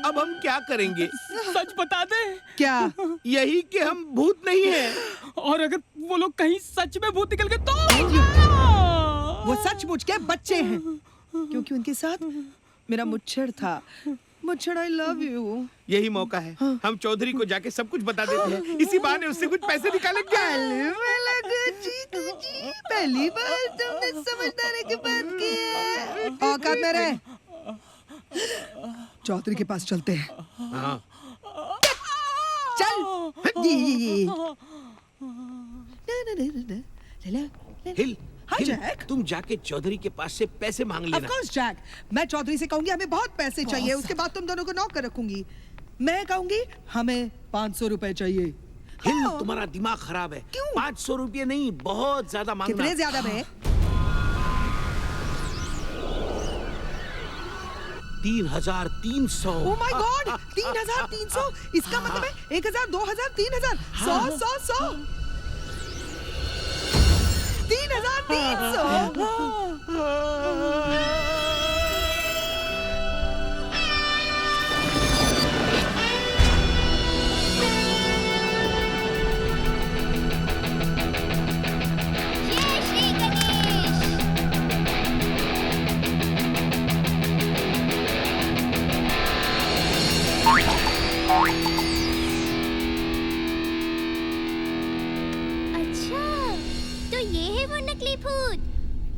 अब हम क्या करेंगे? सच बता दे। क्या? यही कि हम भूत नहीं हैं। और अगर वो लोग कहीं सच में भूत निकल गए तो? वो सचमुच के बच्चे हैं, क्योंकि उनके साथ मेरा मुच्छड़ था। मुच्छड़, आई लव यू। यही मौका है, हम चौधरी को जाके सब कुछ बता देते हैं। इसी बहाने उससे कुछ पैसे निकालेंगे। पहली बार तुमने समझदारी की बात की है। औकात में रहे। चौधरी के पास चलते हैं। हाँ। चल। हिल, हाँ हिल, जैक। तुम जाके चौधरी के पास से पैसे मांग लेना। Of course, Jack. मैं चौधरी से कहूंगी हमें बहुत पैसे चाहिए, उसके बाद तुम दोनों को नौकर रखूंगी। मैं कहूंगी हमें 500 रुपए चाहिए। हिल, तुम्हारा दिमाग खराब है। क्यों? 500 रुपये नहीं, बहुत ज्यादा मांगना। कितने ज्यादा में? 3,300। Oh my God! 3,300? इसका मतलब है 1,000, 2,000, 3,000, 100, 3,300।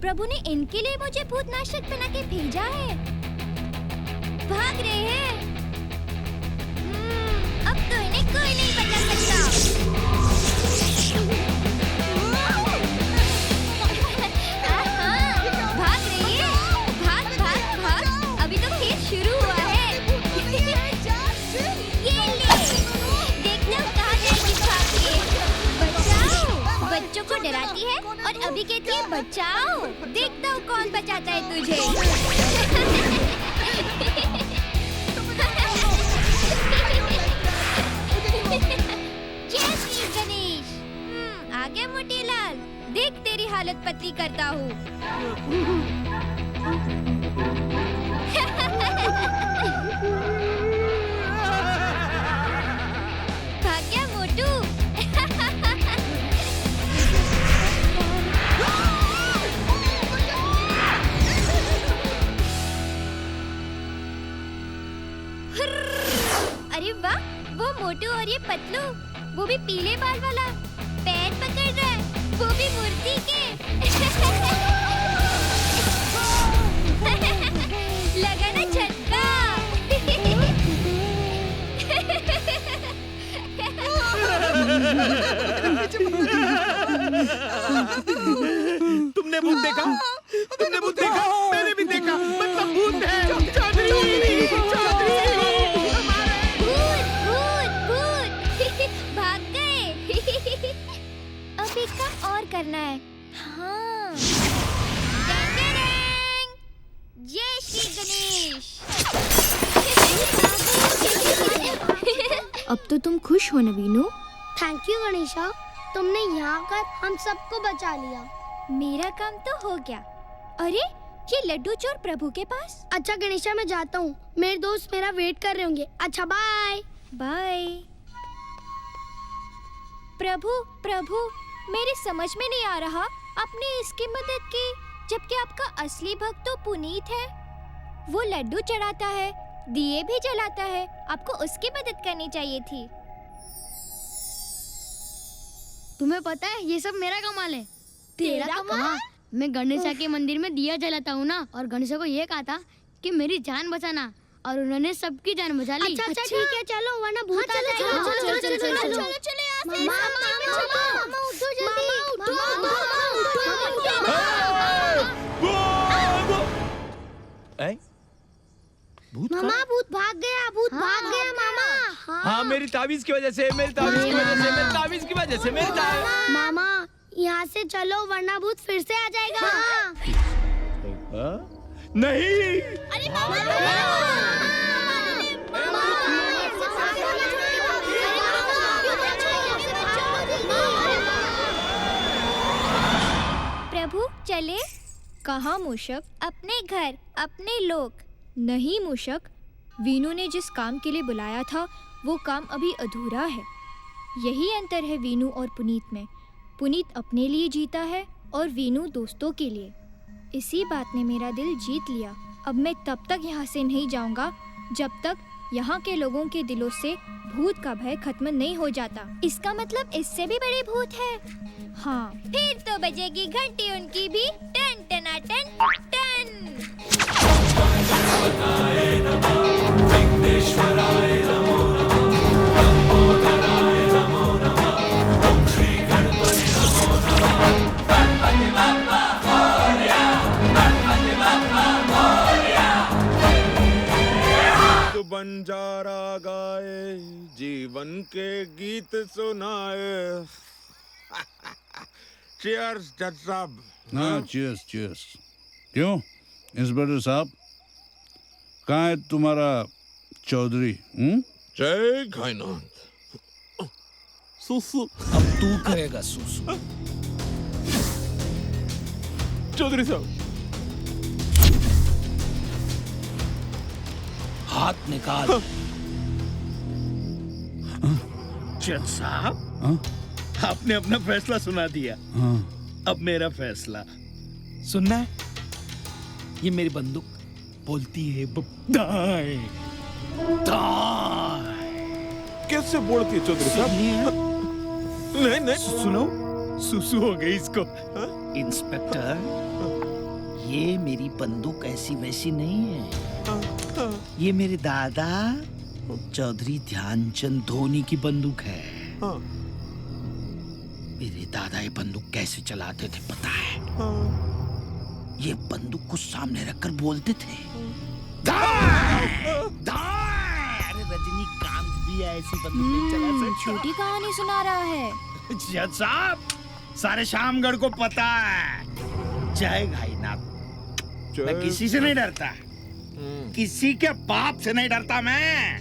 प्रभु ने इनके लिए मुझे भूतनाशक बना के भेजा है। भाग रहे हैं। अब तो इन्हें कोई नहीं बचा सकता। भाग रही है। भाग भाग भाग, अभी तो खेल शुरू हुआ है। ये ले, देखना कहाँ जाएगी भाग के। बचाओ, बच्चों को डराती है और अभी कहती है बचाओ। देखता हूँ कौन बचाता है तुझे। जय श्री गणेश। आ गया मोतीलाल, देख तेरी हालत पतली करता हूँ। भाग गया मोटू। अरे वाह, वो मोटू और ये पतलू, वो भी पीले बाल वाला, पैर पकड़ रहा है, वो भी मूर्ति के। लगा ना झटका। तुमने भूत देखा? तुमने भूत देखा? मैंने भी देखा। मतलब भूत है। चौधरी, चौधरी। भाग गए। अब एक काम और करना है। हाँ। जय श्री गणेश। अब तो तुम खुश हो ना वीनू? थैंक यू गणेशा, तुमने यहाँ कर हम सबको बचा लिया। मेरा काम तो हो गया। अरे ये लड्डू चोर प्रभु के पास। अच्छा गणेशा, मैं जाता हूँ, मेरे दोस्त मेरा वेट कर रहे होंगे। अच्छा बाय बाय। प्रभु प्रभु, मेरे समझ में नहीं आ रहा आपने इसकी मदद की, जबकि आपका असली भक्त तो पुनीत है। वो लड्डू चढ़ाता है, दिए भी जलाता है, आपको उसकी मदद करनी चाहिए थी। तुम्हें पता है ये सब मेरा कमाल है। तेरा कमाल? हाँ, मैं गणेशा के मंदिर में दिया जलाता हूँ ना, और गणेशा को ये कहा था कि मेरी जान बचाना, और उन्होंने सबकी जान बचा ली। अच्छा ठीक है, चलो वरना भूत आ जाएगा। चलो यहाँ से। मामा उठो जल्दी। मामा भूत भाग गया, भूत भाग गया मामा। हाँ, मेरी ताबीज की वजह से, मेरी ताबीज की वजह से, मेरी ताबीज की वजह से, मेरी ताबीज। मामा यहाँ से चलो वरना भूत फिर से आ जाएगा। नहीं। अरे मामा, प्रभु चले। कहाँ मूषक? अपने घर, अपने लोग। नहीं मूषक, वीनू ने जिस काम के लिए बुलाया था वो काम अभी अधूरा है। यही अंतर है वीनू और पुनीत में। पुनीत अपने लिए जीता है और वीनू दोस्तों के लिए। इसी बात ने मेरा दिल जीत लिया। अब मैं तब तक यहाँ से नहीं जाऊँगा जब तक यहाँ के लोगों के दिलों से भूत का भय खत्म नहीं हो जाता। इसका मतलब इससे भी बड़े भूत है। हाँ, फिर तो बजेगी घंटी उनकी भी। टन टना टन टन। विघ्नेश्वराय नमो नमः, लंबोदराय नमो नमः, ओम श्री गणपति नमो नमः। गणपति बप्पा मोरया, गणपति बप्पा मोरया। तो बंजारा गाए, जीवन के गीत सुनाए। चीयर्स जज साहब। हाँ, चीयर्स चीयर्स। क्यों इंस्पेक्टर साहब, कहाँ है तुम्हारा चौधरी? जय घायनाथ। सुसु। अब तू करेगा सुसु। चौधरी साहब, हाथ निकाल। जज साहब, आपने अपना फैसला सुना दिया। अब मेरा फैसला सुनना है। ये मेरी बंदूक बोलती है दाएं दाएं। कैसे बोलती है चौधरी साहब? नहीं नहीं सुनो, सुसु हो गई इसको। इंस्पेक्टर, ये मेरी बंदूक ऐसी वैसी नहीं है। ये मेरे दादा चौधरी ध्यानचंद धोनी की बंदूक है। मेरे दादा ये बंदूक कैसे चलाते थे पता है? ये बंदूक को सामने रखकर बोलते थे अरे रजनीकांत भी ऐसी बंदूक नहीं चला सकता। छोटी कहानी सुना रहा है। जज साहब, सारे शामगढ़ को पता है। जय घाईनाथ। मैं किसी से नहीं डरता, किसी के बाप से नहीं डरता मैं।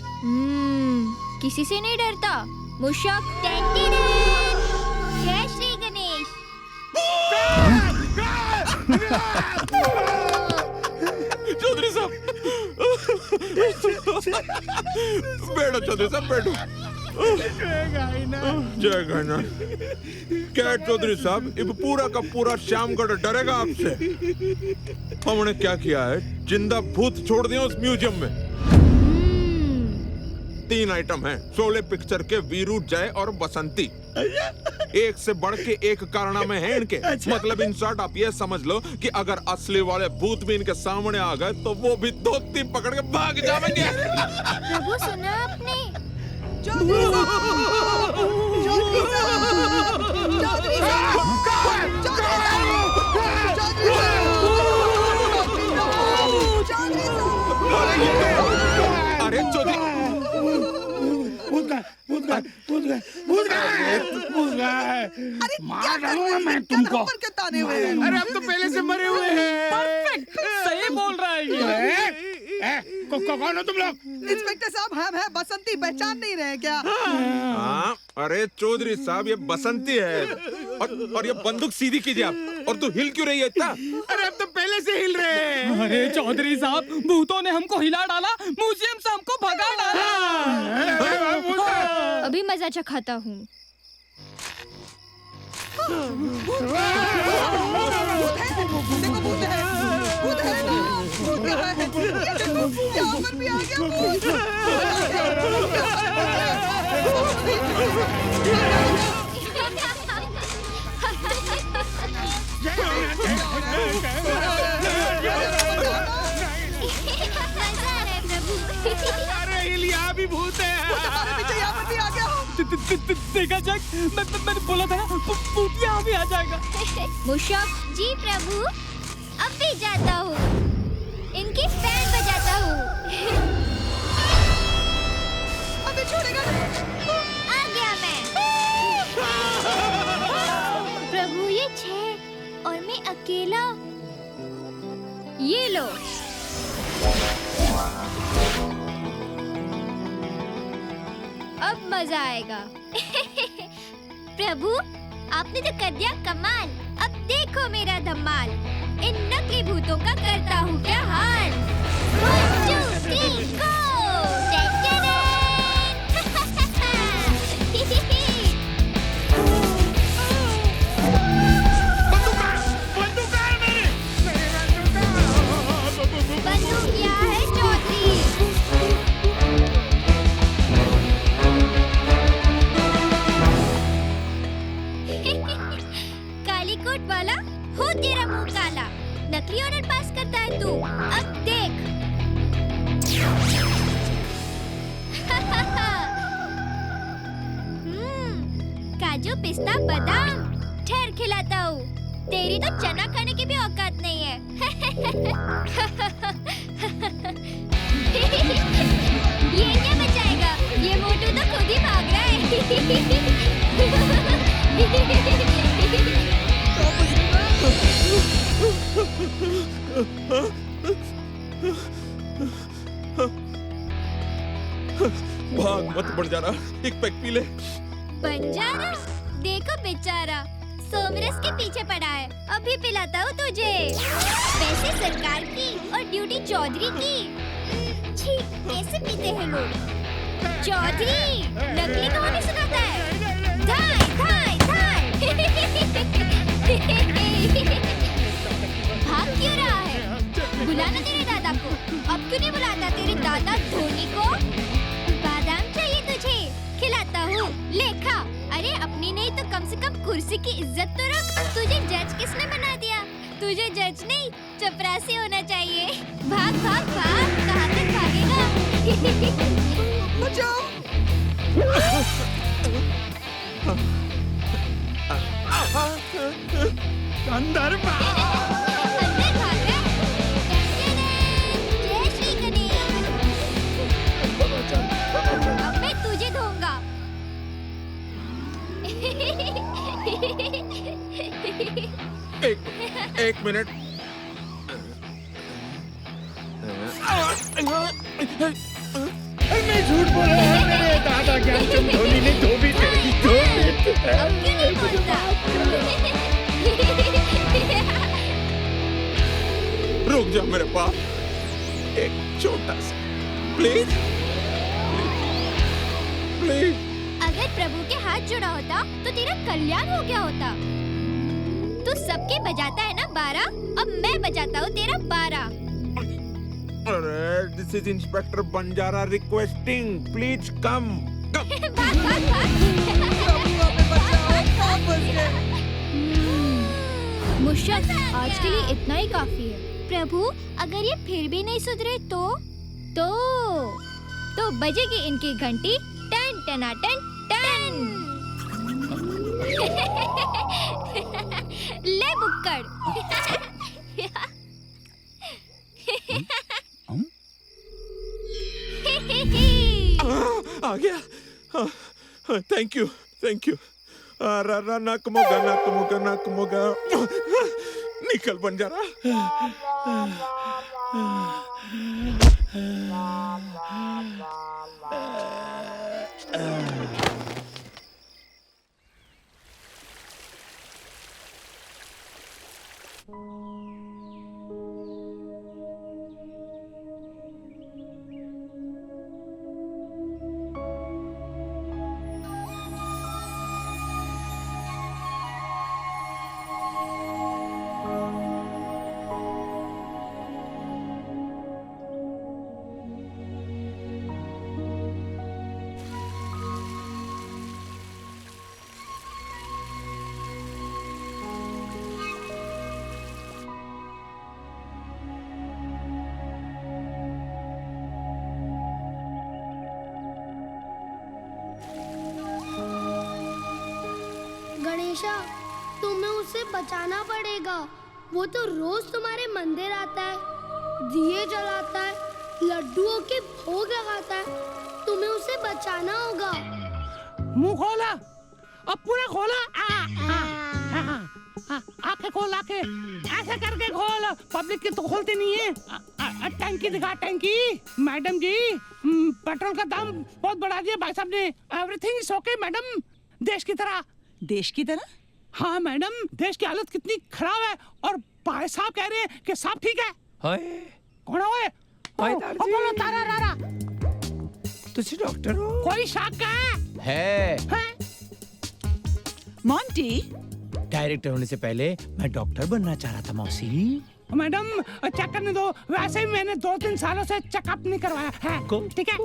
किसी से नहीं डरता मूषक। जय श्री गणेश। चौधरी साहब बैठो, चौधरी साहब बैठो। जय घाईनाथ। क्या चौधरी साहब, ये पूरा का पूरा श्यामगढ़ डरेगा आपसे? हमने क्या किया है, जिंदा भूत छोड़ दिया उस म्यूजियम में। 3 आइटम हैं, शोले पिक्चर के वीरू, जय और बसंती। एक से बढ़ के एक कारनामे हैं इनके। मतलब इन शॉर्ट आप ये समझ लो कि अगर असली वाले भूत भी इनके सामने आ गए तो वो भी धोती पकड़ के भाग जाएंगे। प्रभु सुना आपने? अरे चौधरी मार डालूंगा मैं तुमको। अरे हम तो पहले से मरे हुए हैं। परफेक्ट, सही बोल रहा है ये। कौन हो तुम लोग? इंस्पेक्टर साहब, हम हैं बसंती, पहचान नहीं रहे क्या? हाँ, अरे चौधरी साहब ये बसंती है। और ये बंदूक सीधी कीजिए आप। और तू हिल क्यों रही है इतना? अरे हम तो पहले से हिल रहे हैं। अरे चौधरी साहब, भूतों ने हमको हिला डाला, म्यूजियम से हमको भगा डाला। अभी मजा चखाता हूँ। अरे इलिया भी भूत है। देखा जग, मैंने बोला था ना, भूत यहाँ भी आ जाएगा। मूषक जी प्रभु, अब भी जाता हूँ, इनकी बैंड बजाता हूँ। अबे छोड़ेगा? आ गया मैं। प्रभु ये 6 और मैं अकेला। ये लो। अब मजा आएगा। प्रभु आपने तो कर दिया कमाल, अब देखो मेरा धमाल। इन नकली भूतों का करता हूँ क्या हाल। 1 2 3 गो। बंदूक क्या है चौधरी? काली कोट वाला हो तेरा मुंह काला। नकली ऑर्डर पास करता है तू, अब देख। काजू पिस्ता बादाम ठहर खिलाता हूँ। तेरी तो चना खाने की भी औकात नहीं है। ये क्या बचाएगा? ये मोटू तो खुद ही भाग रहा है। भाग मत, बढ़ जा रहा। एक पैक पी ले। बंजारा देखो बेचारा, सोमरस के पीछे पड़ा है। अभी पिलाता हूँ तुझे। पैसे सरकार की और ड्यूटी चौधरी की। छी, कैसे पीते हैं लोग। चौधरी नकली कहानी सुनाता है। धाय धाय धाय। भाग क्यों रहा है? बुलाना तेरे दादा को। अब क्यों नहीं बुलाता तेरे दादा धोनी को? बादाम चाहिए तुझे, खिलाता हूँ, ले खा। अरे अपनी नहीं तो कम से कम कुर्सी की इज्जत तो रख। तुझे जज किसने बना दिया? तुझे जज नहीं, चपरासी होना चाहिए। भाग भाग भाग, कहाँ तक भागेगा? बचाओ। अंदर भाग रहा है। जय श्री गणेश। अब मैं तुझे धोऊंगा। एक मिनट। मैं झूठ बोल रहा हूँ, मेरे दादा ज्ञानचंद धोनी ने धोबी तेरी रुक जा मेरे पास, एक छोटा सा प्लीज प्लीज। अगर प्रभु के हाथ जुड़ा होता तो तेरा कल्याण हो गया होता। तू सबके बजाता है ना 12, अब मैं बजाता हूँ तेरा 12। अरे this is inspector Banjara requesting, please come. मुशक, आज के लिए इतना ही काफी है। प्रभु, अगर ये फिर भी नहीं सुधरे तो बजेगी इनकी घंटी, टन टनाटन टन। ले बुक्कड़। आ गया। Thank you thank you. नकमोगा निकल बंजारा। गणेशा, तुम्हें उसे बचाना पड़ेगा। वो तो रोज तुम्हारे मंदिर आता है, दिए जलाता है, लड्डुओं के भोग लगाता है। तुम्हें उसे बचाना होगा। मुंह खोला, अब पूरा खोला। आंखें खोल, आंखें ऐसे करके खोल। पब्लिक की तो खोलती नहीं है। टंकी दिखा, टंकी। मैडम जी, पेट्रोल का दाम बहुत बढ़ा दिया भाई साहब ने। Everything is okay madam. देश की तरह। देश की तरह? हाँ मैडम, देश की हालत कितनी खराब है और भाई साहब कह रहे हैं कि सब ठीक है। कौन है? बोलो तारा रारा। तुसी डॉक्टर हो? कोई शक है। मॉन्टी, डायरेक्टर होने से पहले मैं डॉक्टर बनना चाह रहा था मौसी। मैडम चेक करने दो। वैसे ही मैंने 2-3 सालों से चेकअप नहीं करवाया है। ठीक है?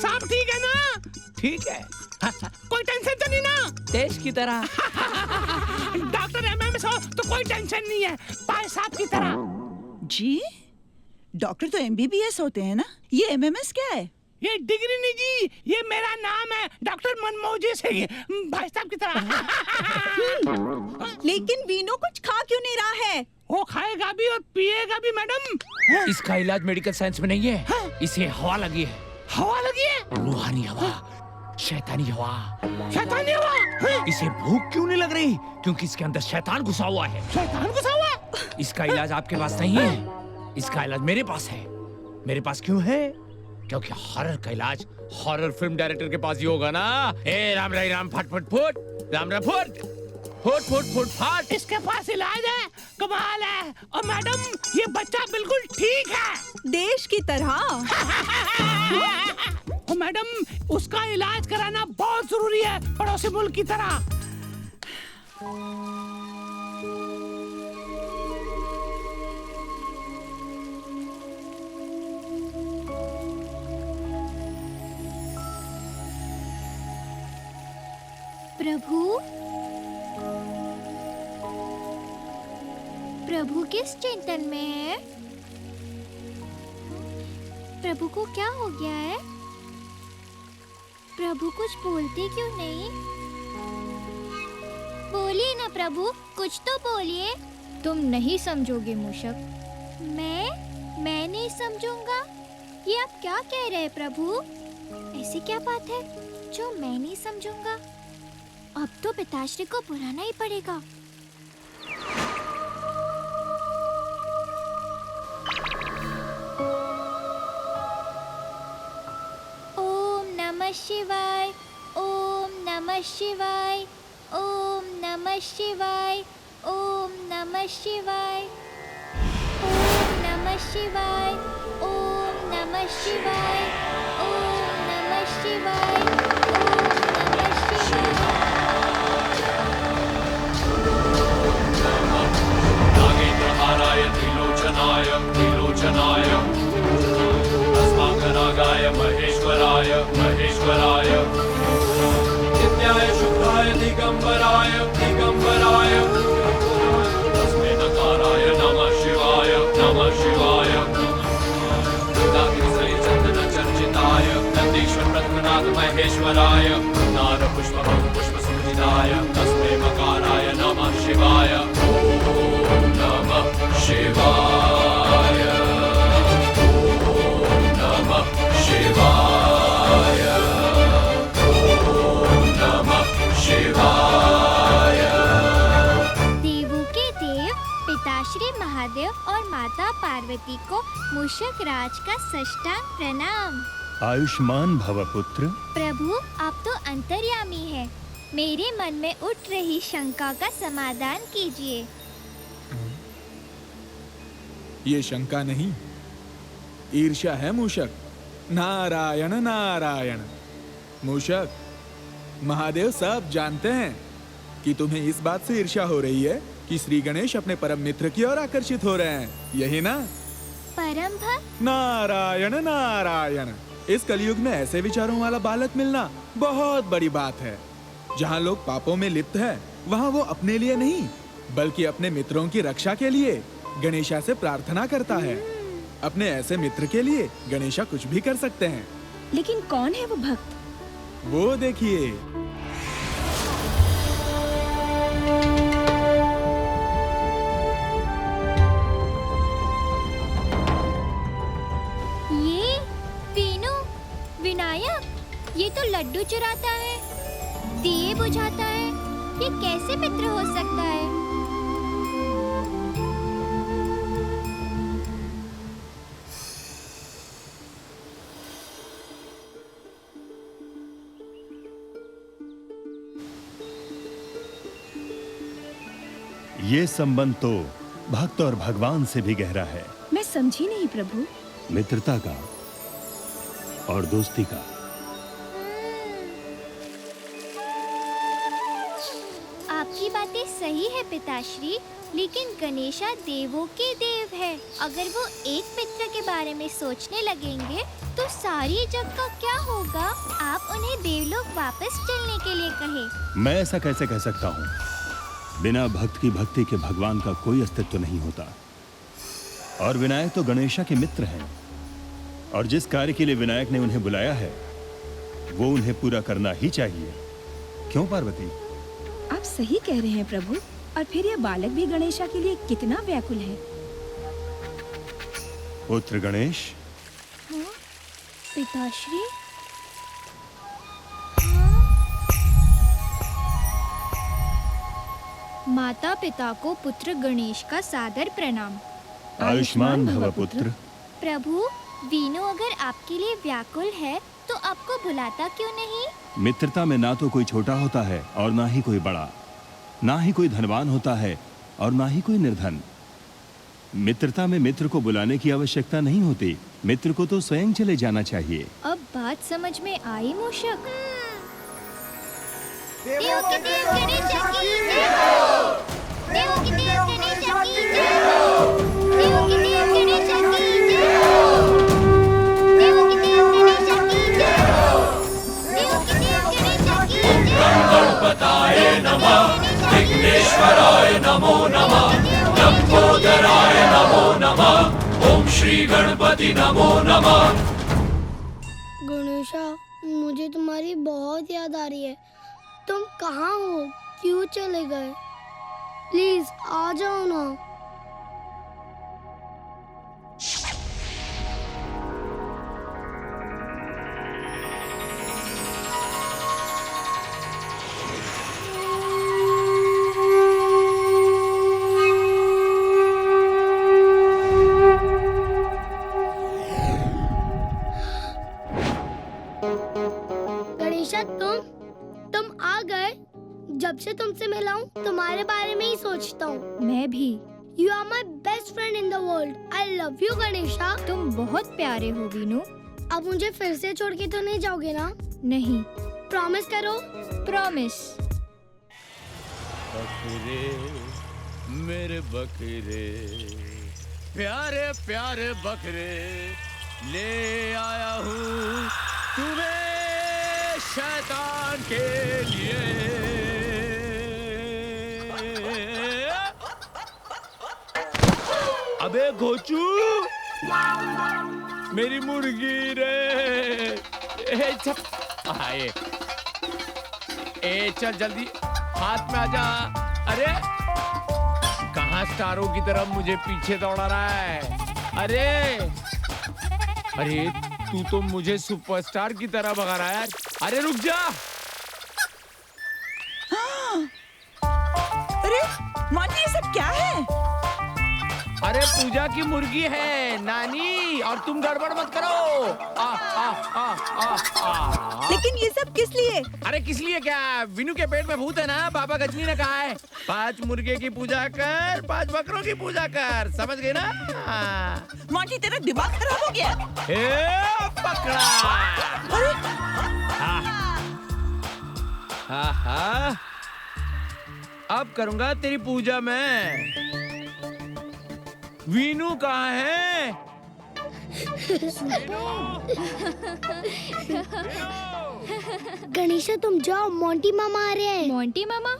सब ठीक है ना? ठीक है। कोई टेंशन तो नहीं ना? देश की तरह। डॉक्टर एमएमएस हो तो कोई टेंशन नहीं है, भाई साहब की तरह। जी, डॉक्टर तो एमबीबीएस होते हैं ना, ये एमएमएस क्या है? ये डिग्री नहीं जी, ये मेरा नाम है, डॉक्टर मनमोजी सिंह, भाई साहब की तरह। लेकिन वीनू कुछ खा क्यों नहीं रहा है? वो खाएगा भी और पिएगा भी मैडम। इसका इलाज मेडिकल साइंस में नहीं है, इसे हवा लगी है। हवा लगी है? रूहानी हवा, शैतानी हवा। शैतानी हवा? इसे भूख क्यों नहीं लग रही? क्योंकि इसके अंदर शैतान घुसा हुआ है। शैतान घुसा हुआ है? इसका इलाज आपके पास नहीं है, इसका इलाज मेरे पास है। मेरे पास क्यों है? क्योंकि हॉरर का इलाज हॉरर फिल्म डायरेक्टर के पास ही होगा ना। ए राम राम राम फट फट foot, Ram Ram foot foot foot foot फट। इसके पास इलाज है, कमाल है। और मैडम, ये बच्चा बिल्कुल ठीक है, देश की तरह। और मैडम, उसका इलाज कराना बहुत जरूरी है, पड़ोसी मुल्क की तरह। प्रभु किस चिंतन में है? प्रभु को क्या हो गया है? प्रभु कुछ बोलते क्यों नहीं? बोलिए ना प्रभु, कुछ तो बोलिए। तुम नहीं समझोगे मूषक। मैं नहीं समझूंगा? ये आप क्या कह रहे हैं प्रभु? ऐसी क्या बात है जो मैं नहीं समझूंगा? अब तो पिताश्री को बुलाना ही पड़ेगा। ओम नमः शिवाय, ओम नमः शिवाय, ओम नमः शिवाय, ओम नमः शिवाय, ओम नमः शिवाय, ओम नमः शिवाय, ओम नमः शिवाय, ओम नमः शिवाय। नागेन्द्रहाराय त्रिलोचनाय त्रिलोचनाय अस्माकनागाय महेश्वराय महेश्वराय नित्याय शुद्धाय दिगंबराय दिगंबराय तस्मै नकाराय नमः शिवाय नमः शिवाय नागेन्द्रसरि चंदन चर्चिताय नंदीश्वर पद्मनाथ महेश्वराय नार पुष्प पुष्प सुजिताय तस्मै मकाराय नमः शिवाय ओम नमः शिवाय ओम नमः शिवाय ओम नमः शिवाय। देवों के देव पिताश्री महादेव और माता पार्वती को मूषक राज का साष्टांग प्रणाम। आयुष्मान भव पुत्र। प्रभु, आप तो अंतर्यामी हैं। मेरे मन में उठ रही शंका का समाधान कीजिए। ये शंका नहीं, ईर्ष्या है मूषक। नारायण नारायण। मूषक, महादेव सब जानते हैं कि तुम्हें इस बात से ईर्ष्या हो रही है कि श्री गणेश अपने परम मित्र की ओर आकर्षित हो रहे हैं, यही ना? परम भक्त। नारायण नारायण। इस कलयुग में ऐसे विचारों वाला बालक मिलना बहुत बड़ी बात है। जहाँ लोग पापों में लिप्त है, वहाँ वो अपने लिए नहीं बल्कि अपने मित्रों की रक्षा के लिए गणेशा से प्रार्थना करता है। अपने ऐसे मित्र के लिए गणेशा कुछ भी कर सकते हैं। लेकिन कौन है वो भक्त? वो देखिए। ये वीनू, विनायक, ये तो लड्डू चुराता है, दिए बुझाता है। ये कैसे मित्र हो सकता है? ये संबंध तो भक्त और भगवान से भी गहरा है। मैं समझी नहीं प्रभु। मित्रता का और दोस्ती का। आपकी बातें सही है पिताश्री, लेकिन गणेशा देवों के देव है। अगर वो एक मित्र के बारे में सोचने लगेंगे तो सारी जग का क्या होगा? आप उन्हें देवलोक वापस चलने के लिए कहें। मैं ऐसा कैसे कह सकता हूँ? बिना भक्त की भक्ति के भगवान का कोई अस्तित्व नहीं होता। और विनायक तो गणेशा के मित्र हैं, और जिस कार्य के लिए विनायक ने उन्हें बुलाया है वो उन्हें पूरा करना ही चाहिए। क्यों पार्वती? आप सही कह रहे हैं प्रभु। और फिर यह बालक भी गणेशा के लिए कितना व्याकुल है। पुत्र गणेश। हाँ? पिताश्री। माता पिता को पुत्र गणेश का सादर प्रणाम। आयुष्मान भव पुत्र। प्रभु, वीनू अगर आपके लिए व्याकुल है तो आपको बुलाता क्यों नहीं? मित्रता में ना तो कोई छोटा होता है और ना ही कोई बड़ा, ना ही कोई धनवान होता है और ना ही कोई निर्धन। मित्रता में मित्र को बुलाने की आवश्यकता नहीं होती। मित्र को तो स्वयं चले जाना चाहिए। अब बात समझ में आई मूषक। देवों के देव गणेशा की जय हो। देवों के देव गणेशा की जय हो। देवों के देव गणेशा की जय हो। देवों के देव गणेशा की जय हो। देवों के देव गणेशा की जय हो। गणपताय नमः, विघ्नेश्वराय नमो नमः, लंबोदराय नमो नमः, ओम श्री गणपति नमो नमः। गणेशा, मुझे तुम्हारी बहुत याद आ रही है। तुम कहाँ हो? क्यों चले गए? प्लीज आ जाओ ना। तुम आ गए। जब से तुमसे मिला हूँ तुम्हारे बारे में ही सोचता हूँ। मैं भी। You are my best friend in the world. I love you Ganesha. तुम बहुत प्यारे हो वीनू। अब मुझे फिर से छोड़ के तो नहीं जाओगे ना? नहीं। प्रॉमिस करो। प्रॉमिस। बकरे मेरे बकरे, प्यारे प्यारे बकरे, ले आया हूँ तुम्हें शैतान के लिए। अबे घोचू, मेरी मुर्गी रे। चल जल्दी हाथ में आजा। अरे कहाँ स्टारों की तरफ मुझे पीछे दौड़ा रहा है? अरे तू तो मुझे सुपरस्टार की तरह भगा रहा है यार। अरे रुक जा। अरे मोंटी, ये सब क्या है? अरे पूजा की मुर्गी है नानी, और तुम गड़बड़ मत करो। आ, आ, आ, आ, आ। लेकिन ये सब किस लिए? अरे किस लिए क्या, विनू के पेट में भूत है ना, बाबा गजनी ने कहा है 5 मुर्गे की पूजा कर, 5 बकरों की पूजा कर, समझ गए ना? मोंटी, तेरा दिमाग खराब हो गया। पकड़ा। हाँ, अब करूंगा तेरी पूजा में। वीनू कहाँ है? गणेशा तुम जाओ, मोंटी मामा आ रहे हैं। मोंटी मामा?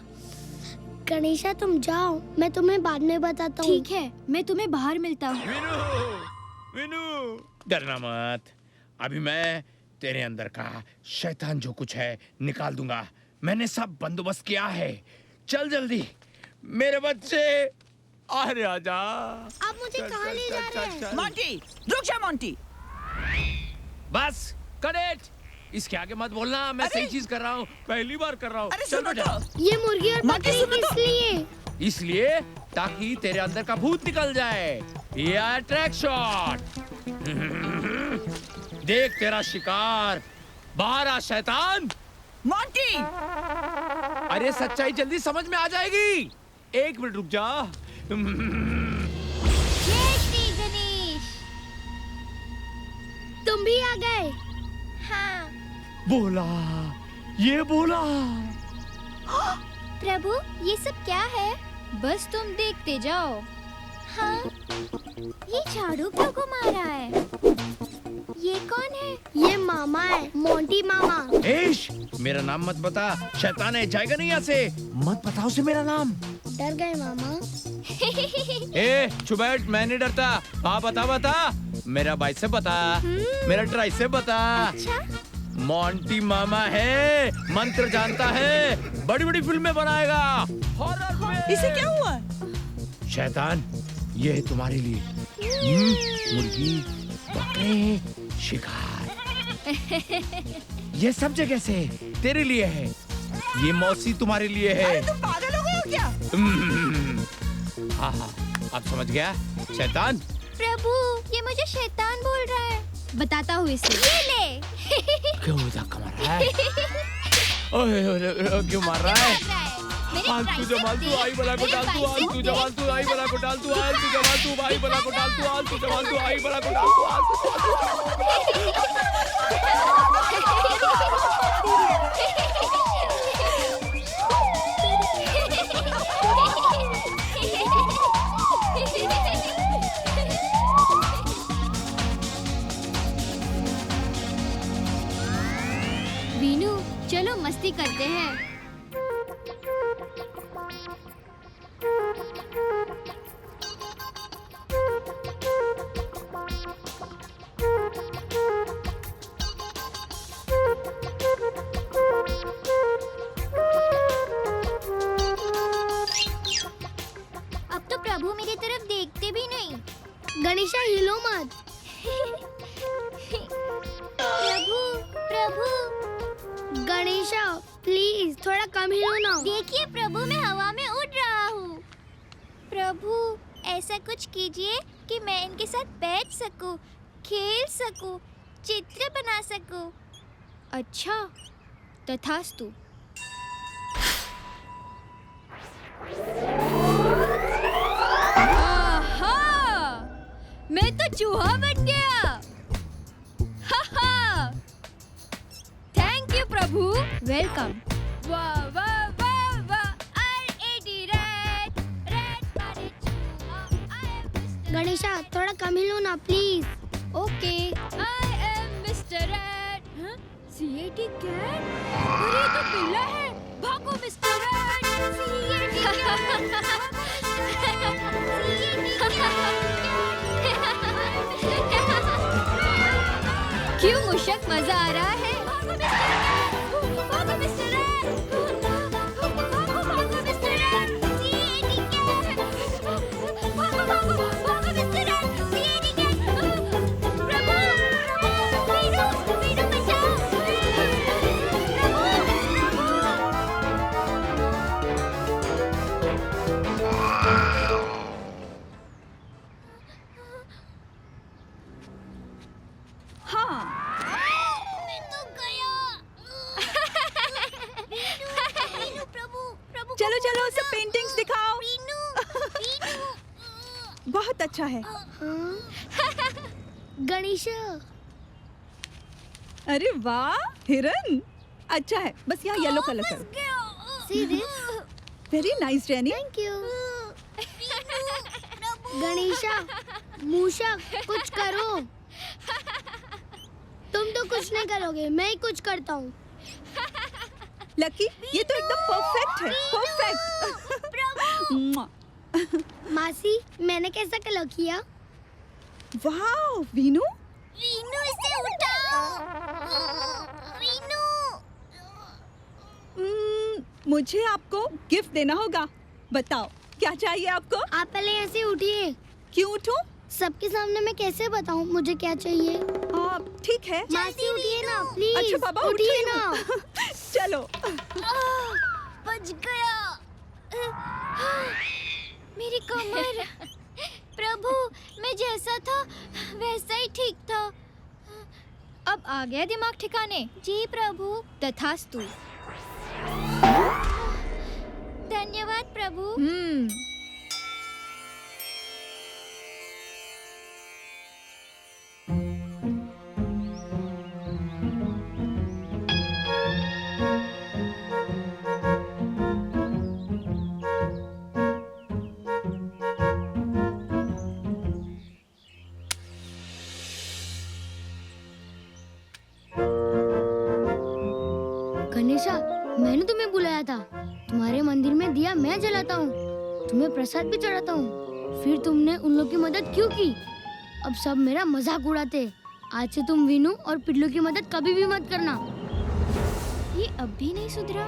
गणेशा तुम जाओ, मैं तुम्हें बाद में बताता हूँ। ठीक है, मैं तुम्हें बाहर मिलता हूँ। विनू, डरना मत। अभी मैं तेरे अंदर का शैतान जो कुछ है निकाल दूंगा। मैंने सब बंदोबस्त किया है। चल जल्दी मेरे बच्चे, अरे आजा। आप मुझे कहाँ ले जा रहे हैं? मोंटी, रुक जा मोंटी। बस करेक्ट, इसके आगे मत बोलना। मैं सही चीज कर रहा हूँ, पहली बार कर रहा हूँ। चल बेटा। ये मुर्गी और बकरी किस लिए? इसलिए ताकि तेरे अंदर का भूत निकल जाए। ये ट्रैक शॉट। देख तेरा शिकार, बाहर आ शैतान। मोंटी, अरे सच्चाई जल्दी समझ में आ जाएगी। 1 मिनट रुक जा। जय श्री गणेश। तुम भी आ गए? हाँ। बोला, ये बोला। प्रभु, ये सब क्या है? बस तुम देखते जाओ। हाँ, ये झाड़ू क्यों घुमा रहा है? ये कौन है? ये मामा है, मोंटी मामा। एश, मेरा नाम मत बता, शैतान है, जाएगा नहीं यहाँ से। मत बताओ उसे मेरा नाम। डर गए मामा? चुप बैठ, मैं नहीं डरता। हाँ बता, मेरा बाइसेप बता, मेरा ट्राइसेप बता। अच्छा? मोंटी मामा है, मंत्र जानता है, बड़ी बड़ी फिल्में बनाएगा। हॉरर में। इसे क्या हुआ? शैतान, ये है तुम्हारे लिए। मुर्गी, बकरे, शिकार, ये सब जगह से तेरे लिए है। ये मौसी तुम्हारे लिए है। अरे तुम पागल हो गए हो क्या? हाँ, अब समझ गया शैतान। प्रभु, ये मुझे शैतान बोल रहा है। बताता हूँ इसे। ये ले। क्यों धक्का मार रहा है? ओए, क्यों मार रहा है? आलतू जमालतू आई बला को डाल तू, आलतू जमालतू आई बला को डाल तू, आलतू जमालतू आई बला को डाल तू, आलतू जमालतू आई बला को डाल तू, वीनू, चलो मस्ती करते हैं। अब तो प्रभु मेरी तरफ देखते भी नहीं। गणेशा, हिलो मत। प्रभु, गणेशा प्लीज थोड़ा कम हिलो ना। देखिए प्रभु, मैं हवा में उड़ रहा हूँ। प्रभु, ऐसा कुछ कीजिए कि मैं इनके साथ बैठ सकूं, खेल सकूं, चित्र बना सकूं। अच्छा, तथास्तु। चूहा बन गया। Thank you Prabhu. वेलकम। वाह वाह वाह वाह। R80 रेड रेड मारे चूहा। गणेशा थोड़ा कम ही लो ना please. Okay. I am mister Red. CAT cat? अरे ये तो बिल्ला है। भागो मिस्टर रेड। क्यों मूषक, मजा आ रहा है? भागो मिस्टर रेड। भागो मिस्टर रेड। भागो मिस्टर रेड। प्रभु, वीनू बचाओ। चलो चलो सब पेंटिंग्स दिखाओ। बहुत अच्छा है। गणेशा। अरे वाह हिरन, अच्छा है। बस यहाँ येलो कलर करो। See this? Very nice Jenny. Thank you. Ganesha, मूषक कुछ करो। तुम तो कुछ नहीं करोगे, मैं ही कुछ करता हूँ। लकी, ये तो एकदम परफेक्ट है। परफेक्ट। मासी, मैंने कैसा कलर किया? वाह वीनू, वीनू इसे उठाओ। वीनू। मुझे आपको गिफ्ट देना होगा। बताओ क्या चाहिए आपको? आप पहले ऐसे उठिए। क्यों उठूं? सबके सामने मैं कैसे बताऊं मुझे क्या चाहिए? ठीक है। मासी उठिए ना प्लीज। अच्छा बाबा उठिए ना। चलो। बच गया। मेरी कमर। प्रभु, मैं जैसा था वैसा ही ठीक था। अब आ गया दिमाग ठिकाने? जी प्रभु। तथास्तु। धन्यवाद प्रभु। गणेशा, मैंने तुम्हें बुलाया था। तुम्हारे मंदिर में दिया मैं जलाता हूँ, तुम्हें प्रसाद भी चढ़ाता हूँ। फिर तुमने उन लोगों की मदद क्यों की? अब सब मेरा मजाक उड़ाते। आज से तुम वीनू और पिल्लू की मदद कभी भी मत करना। ये अब भी नहीं सुधरा।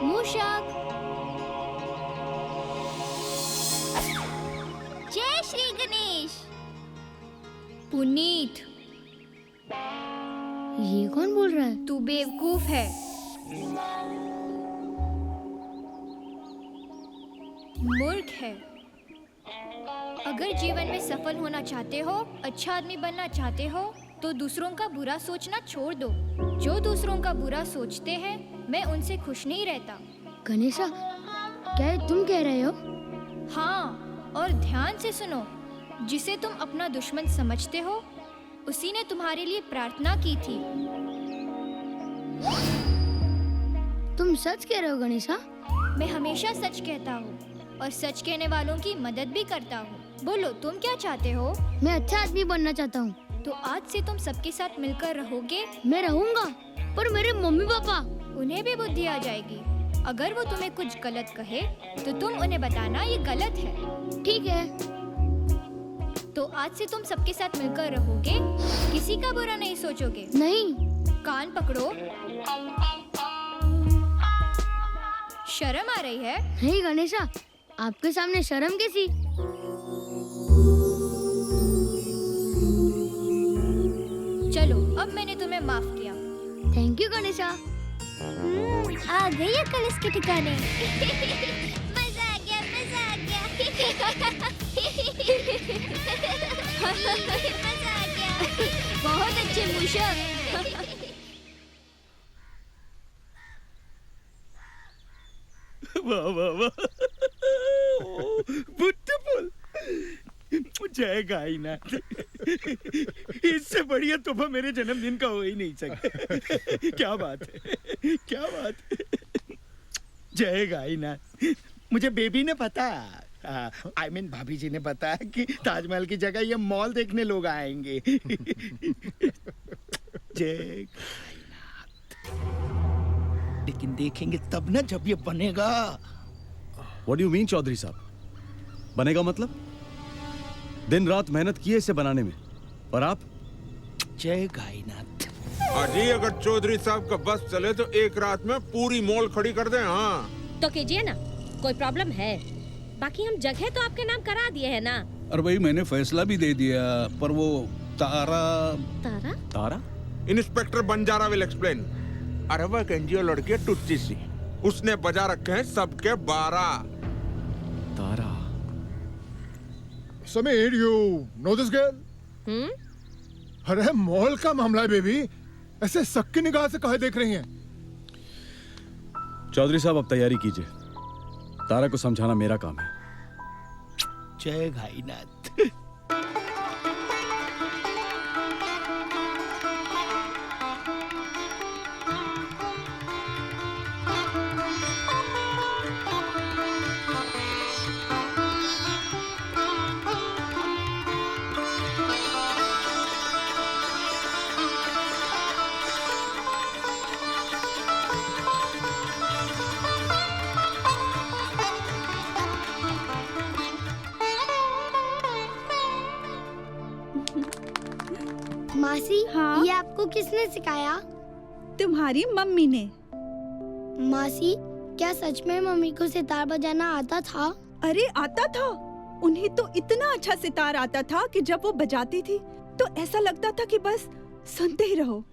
मूषक। जय श्री गणेश। पुनीत। ये कौन बोल रहा है? तू बेवकूफ है। मूर्ख है। अगर जीवन में सफल होना चाहते हो, अच्छा आदमी बनना चाहते हो, तो दूसरों का बुरा सोचना छोड़ दो। जो दूसरों का बुरा सोचते हैं, मैं उनसे खुश नहीं रहता। गणेशा, क्या ये तुम कह रहे हो? हाँ, और ध्यान से सुनो। जिसे तुम अपना दुश्मन समझते हो, उसी ने तुम्हारे लिए प्रार्थना की थी। तुम सच कह रहे हो गणेशा? मैं हमेशा सच कहता हूँ और सच कहने वालों की मदद भी करता हूँ। बोलो, तुम क्या चाहते हो? मैं अच्छा आदमी बनना चाहता हूँ। तो आज से तुम सबके साथ मिलकर रहोगे? मैं रहूंगा, पर मेरे मम्मी पापा, उन्हें भी बुद्धि आ जाएगी। अगर वो तुम्हें कुछ गलत कहे, तो तुम उन्हें बताना ये गलत है। ठीक है। तो आज से तुम सबके साथ मिलकर रहोगे, किसी का बुरा नहीं सोचोगे। नहीं। कान पकड़ो। शर्म आ रही है? नहीं गणेशा, आपके सामने शर्म कैसी? चलो, अब मैंने तुम्हें माफ किया। Thank you Ganesha. आ गई अकल इसके ठिकाने। मजा आ गया, मजा आ गया। मजा आ गया। बहुत अच्छे मूषक। वाह वाह वाह, ब्यूटीफुल। जय गायनाथ। इससे बढ़िया तोहफा मेरे जन्मदिन का हो ही नहीं सकता। क्या बात है, क्या बात है। जय गायनाथ। मुझे बेबी ने बताया, I mean भाभी जी ने बताया कि ताजमहल की जगह ये मॉल देखने लोग आएंगे। जय गायनाथ। लेकिन देखेंगे तब ना जब ये बनेगा। What do you mean, Chaudhary साहब? बनेगा मतलब? दिन रात मेहनत की है इसे बनाने में, और आप? जय गायनाथ। अजी अगर चौधरी साहब का बस चले तो एक रात में पूरी मॉल खड़ी कर दें। हाँ तो कीजिए ना, कोई प्रॉब्लम है? बाकी हम जगह तो आपके नाम करा दिए है ना। और भाई मैंने फैसला भी दे दिया, पर वो तारा तारा इंस्पेक्टर बंजारा विल एक्सप्लेन। अरे वो एक एनजीओ लड़की है टुच्ची सी, उसने बजा रखे हैं सबके 12। Tara. Sameer, you know this girl? अरे मॉल का मामला है बेबी, ऐसे सक्की निगाह से काहे देख रही हैं? चौधरी साहब अब तैयारी कीजिए, तारा को समझाना मेरा काम है। जय गायनाथ। मासी, हाँ? ये आपको किसने सिखाया? तुम्हारी मम्मी ने। मासी, क्या सच में मम्मी को सितार बजाना आता था? अरे आता था, उन्हें तो इतना अच्छा सितार आता था कि जब वो बजाती थी तो ऐसा लगता था कि बस सुनते ही रहो।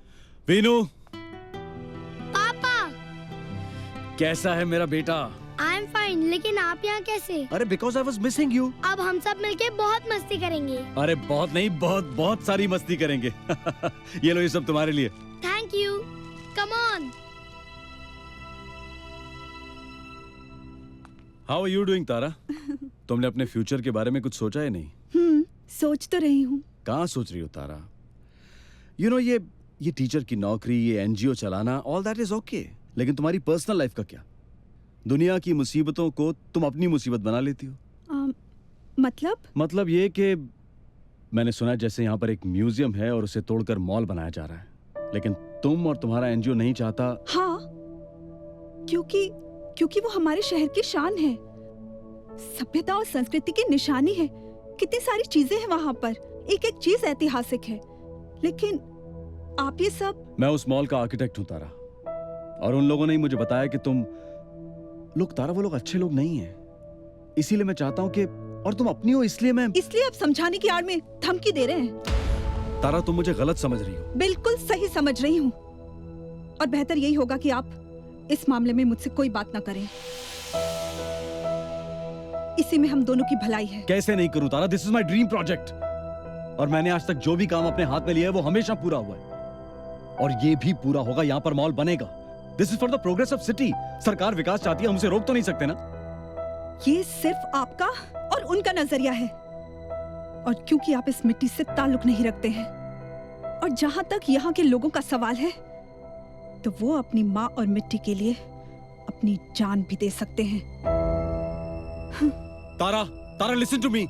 वीनू, पापा। कैसा है मेरा बेटा? आई एम फाइन, लेकिन आप यहाँ कैसे? अरे because I was missing you. अब हम सब मिलके बहुत मस्ती करेंगे। अरे बहुत नहीं, बहुत बहुत सारी मस्ती करेंगे। ये लो, ये सब तुम्हारे लिए। Thank you. Come on. How are you doing Tara? तुमने अपने फ्यूचर के बारे में कुछ सोचा है नहीं? सोच तो रही हूँ। कहाँ सोच रही हो तारा? यू नो ये टीचर की नौकरी, ये एनजीओ चलाना, ऑल दैट इज ओके, लेकिन तुम्हारी पर्सनल लाइफ का क्या? दुनिया की मुसीबतों को तुम अपनी मुसीबत बना लेती हो। मतलब ये कि मैंने सुना जैसे यहाँ पर एक म्यूजियम है और उसे तोड़कर मॉल बनाया जा रहा है, लेकिन तुम और तुम्हारा एनजीओ नहीं चाहता। हाँ, क्योंकि वो हमारे शहर की शान है, सभ्यता और संस्कृति की निशानी है। कितनी सारी चीजें हैं वहाँ पर, एक एक चीज ऐतिहासिक है, लेकिन आप ये सब। मैं उस मॉल का आर्किटेक्ट हूँ तारा, और उन लोगों ने ही मुझे बताया कि तुम लोग, तारा, वो लोग अच्छे लोग नहीं हैं। इसीलिए मैं चाहता हूँ कि, और तुम अपनी हो इसलिए आप समझाने की आड़ में धमकी दे रहे हैं। तारा, तुम मुझे गलत समझ रही हो। बिल्कुल सही समझ रही हूँ, और बेहतर यही होगा कि आप इस मामले में मुझसे कोई बात ना करें। इसी में हम दोनों की भलाई है। कैसे नहीं करूँ Tara? This is my dream project, और मैंने आज तक जो भी काम अपने हाथ में लिया है वो हमेशा पूरा हुआ है, और ये भी पूरा होगा। यहाँ पर मॉल बनेगा। This is for the progress of city. सरकार विकास चाहती है, हम उसे रोक तो नहीं सकते ना। ये सिर्फ आपका और उनका नजरिया है, और क्योंकि आप इस मिट्टी से ताल्लुक नहीं रखते हैं, और जहां तक यहाँ के लोगों का सवाल है, तो वो अपनी माँ और मिट्टी के लिए अपनी जान भी दे सकते हैं। तारा, लिसन टू मी।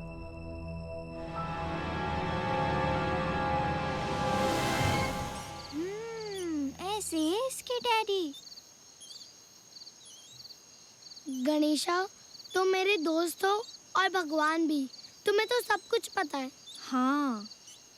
ऐसे इसके डैडी। गणेशा, तुम मेरे दोस्त हो और भगवान भी, तुम्हें तो सब कुछ पता है। हाँ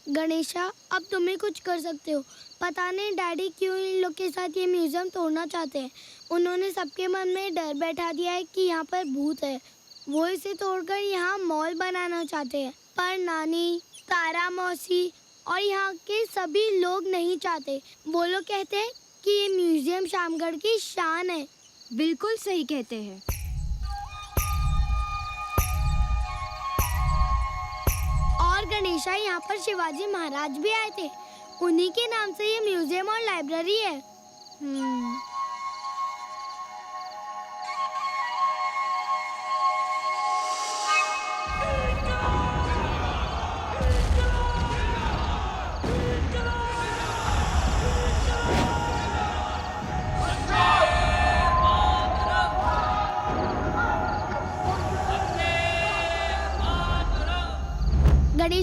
गणेशा, अब तुम ही कुछ कर सकते हो। पता नहीं डैडी क्यों इन लोग के साथ ये म्यूजियम तोड़ना चाहते हैं। उन्होंने सबके मन में डर बैठा दिया है कि यहाँ पर भूत है। वो इसे तोड़कर यहाँ मॉल बनाना चाहते हैं, पर नानी, तारा मौसी और यहाँ के सभी लोग नहीं चाहते। वो लोग कहते हैं कि ये म्यूजियम शामगढ़ की शान है। बिल्कुल सही कहते हैं। और गणेशा, यहाँ पर शिवाजी महाराज भी आए थे। उन्हीं के नाम से ये म्यूजियम और लाइब्रेरी है।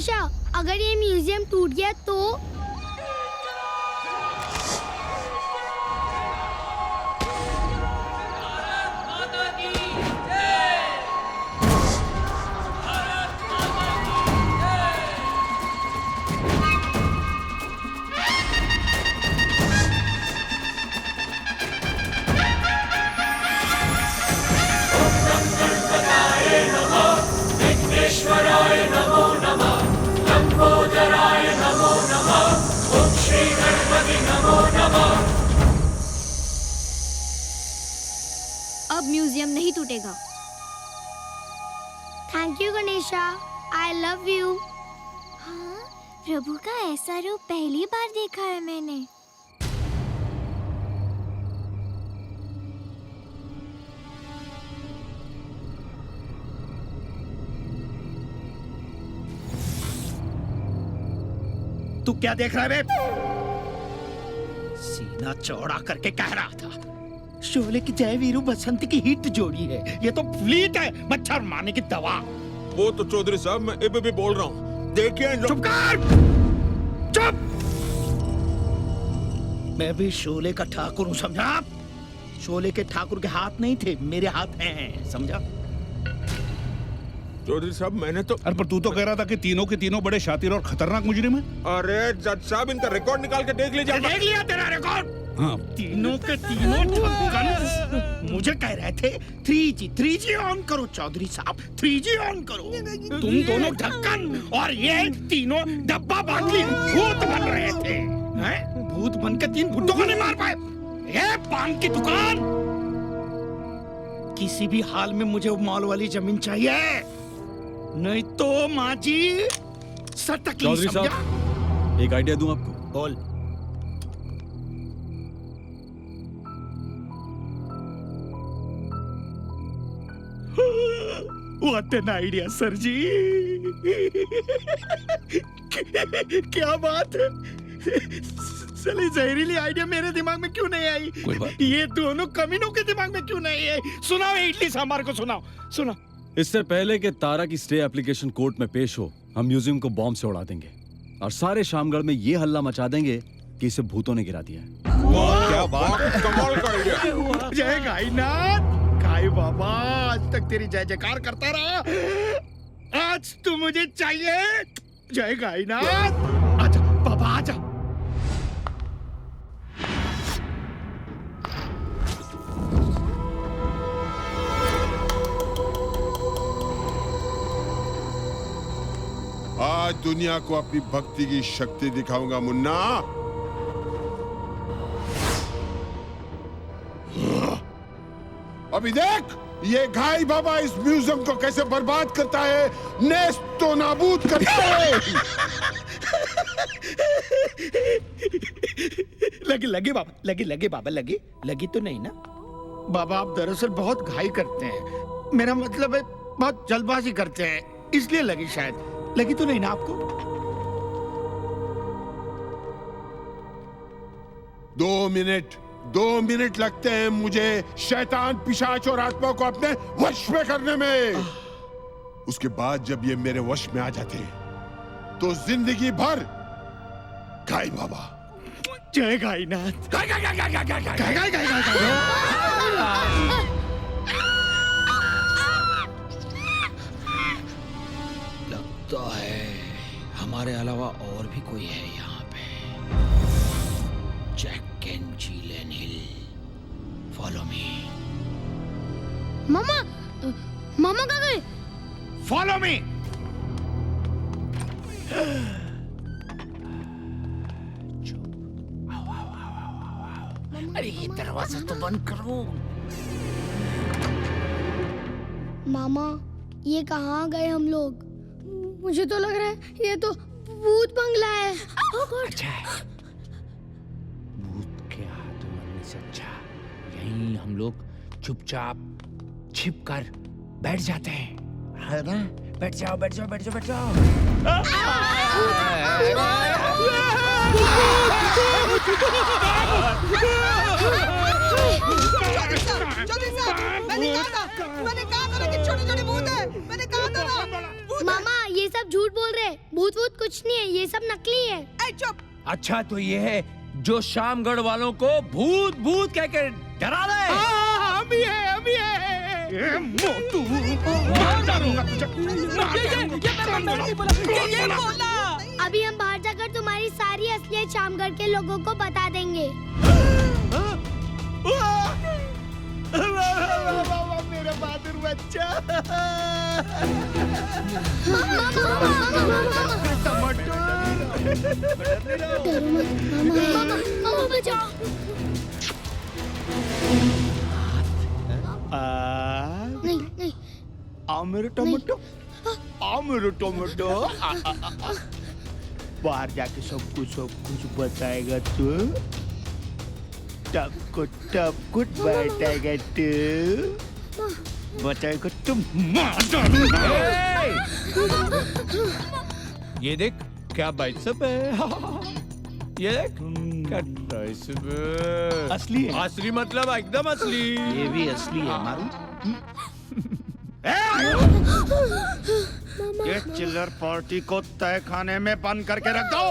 गणेशा, अगर ये म्यूजियम टूट गया तो? विघ्नेश्वराय नमो नमः, लंबोदराय नमो नमः, ओम श्री गणपति नमो नमः। अब म्यूजियम नहीं टूटेगा। Thank you Ganesha, I love you. हाँ, प्रभु का ऐसा रूप पहली बार देखा है मैंने। तू क्या देख रहा है बे? सीना चौड़ा करके कह रहा था शोले की जय वीरू बसंत की हिट जोड़ी है, ये तो फ्लीट है, मच्छर मारने की दवा। वो तो चौधरी साहब मैं इब भी बोल रहा हूँ, देखिए चुप कर, चुप। मैं भी शोले का ठाकुर हूँ, समझा? शोले के ठाकुर के हाथ नहीं थे, मेरे हाथ हैं, समझा? चौधरी साहब मैंने तो अरे पर तू तो कह रहा था कि तीनों के तीनों बड़े शातिर और खतरनाक मुजरिम हैं। अरे जज साहब इनका रिकॉर्ड निकाल के देख लीजिए। देख लिया तेरा रिकॉर्ड। हाँ, तीनों के तीनों ढक्कन मुझे कह रहे थे 3G ऑन करो चौधरी साहब, 3G ऑन करो। तुम दोनों ढक्कन और ये तीनों डब्बा बाटली भूत बन रहे थे, हैं? भूत बन के 3 भुट्टों को नहीं मार पाए। ये पान की दुकान, किसी भी हाल में मुझे वो मॉल वाली जमीन चाहिए, नहीं तो माँ जी सटक। चौधरी साहब, एक आइडिया दूं आपको? बोल। What an idea, सर जी। क्या बात है, चलिए जहरीली आइडिया मेरे दिमाग में क्यों नहीं आई? कोई बात। ये दोनों कमीनों के दिमाग में क्यों नहीं आई? सुनाओ इडली सांभर को, सुनाओ सुनाओ। इससे पहले कि तारा की स्टे एप्लीकेशन कोर्ट में पेश हो, हम म्यूजियम को बॉम्ब से उड़ा देंगे और सारे शामगढ़ में ये हल्ला मचा देंगे कि इसे भूतों ने गिरा दिया है। क्या बात है, कमाल का आइडिया। जय गायनाथ, गाय बाबा आज तक तेरी जय जयकार करता रहा, आज तू मुझे चाहिए। जय गायनाथ, आजा बाबा आजा। आज दुनिया को अपनी भक्ति की शक्ति दिखाऊंगा मुन्ना। अभी देख ये घाई बाबा इस म्यूजियम को कैसे बर्बाद करता है, नेस्तो नाबूद करता है। लगी बाबा, लगी बाबा, लगी तो नहीं ना? बाबा आप दरअसल बहुत घाई करते हैं, मेरा मतलब है बहुत जल्दबाजी करते हैं, इसलिए लगी शायद। लगी तो नहीं ना आपको? 2 मिनट लगते हैं मुझे शैतान, पिशाच और आत्मा को अपने वश में करने में। उसके बाद जब ये मेरे वश में आ जाते हैं तो जिंदगी भर गाय बाबा। जय गायनाथ। गाय। लगता है हमारे अलावा और भी कोई है यहाँ पे। Jack and Jillen hill, follow me. मामा कहाँ गए? Follow me. अरे ये दरवाजा तो बंद करो। मामा ये कहाँ गए हम लोग? मुझे तो लग रहा है ये तो भूत बंगला है। अच्छा है, भूत के हाथ मरने से अच्छा यहीं हम लोग चुपचाप छिप कर बैठ जाते हैं, है ना? बैठ जाओ। मैंने कहा था कि छोटे-छोटे भूत है। मैंने कहा था ना। मामा ये सब झूठ बोल रहे हैं, भूत वूत कुछ नहीं है, ये सब नकली है। चुप। अच्छा तो ये है जो शामगढ़ वालों को भूत भूत कह के डरा रहे हैं। हम भी है। ये मोटू मार डालूंगा तुझे। ये बोला। अभी हम बाहर जाकर तुम्हारी सारी असलियत शामगढ़ के लोगों को बता देंगे। मेरा बहादुर बच्चा। मामा बचाओ। नहीं। आओ मेरे टमाटो, आओ मेरे टमाटो। बाहर जाके सब कुछ बताएगा तू। टप कुट बैठेगा तू। बताएगा तुम मार डालूंगा। ये देख क्या बाइसेप है। ये देख क्या बाइसेप है। असली है। असली मतलब एकदम असली। ये भी असली है मारू। ये चिल्लर पार्टी को तय खाने में बंद करके रख दो।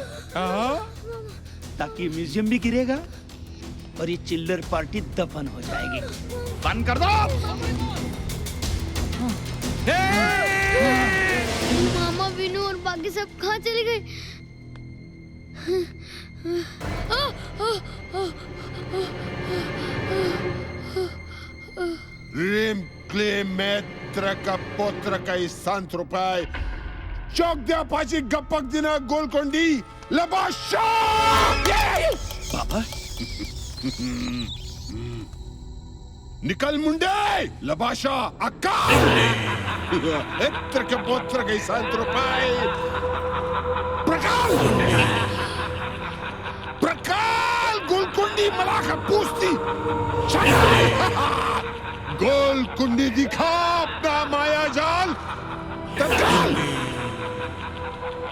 ताकि म्यूजियम भी गिरेगा और ये चिल्लर पार्टी दफन हो जाएगी। बंद कर दो। मामा, विनू और बाकी सब कहाँ चले गए? रीम क्लीम मेत्र का पुत्र का सांत्रोपाय चौक दिया पाची गप्पक दिना गोलकोंडी लबाशा। पापा निकल मुंडे लबाशा अक्का। मेत्र के पुत्र का सांत्रोपाय प्रकाल गोलकुंडी मलाका पूछती। गोलकुंडी दिखा अपना माया जाल तत्काल।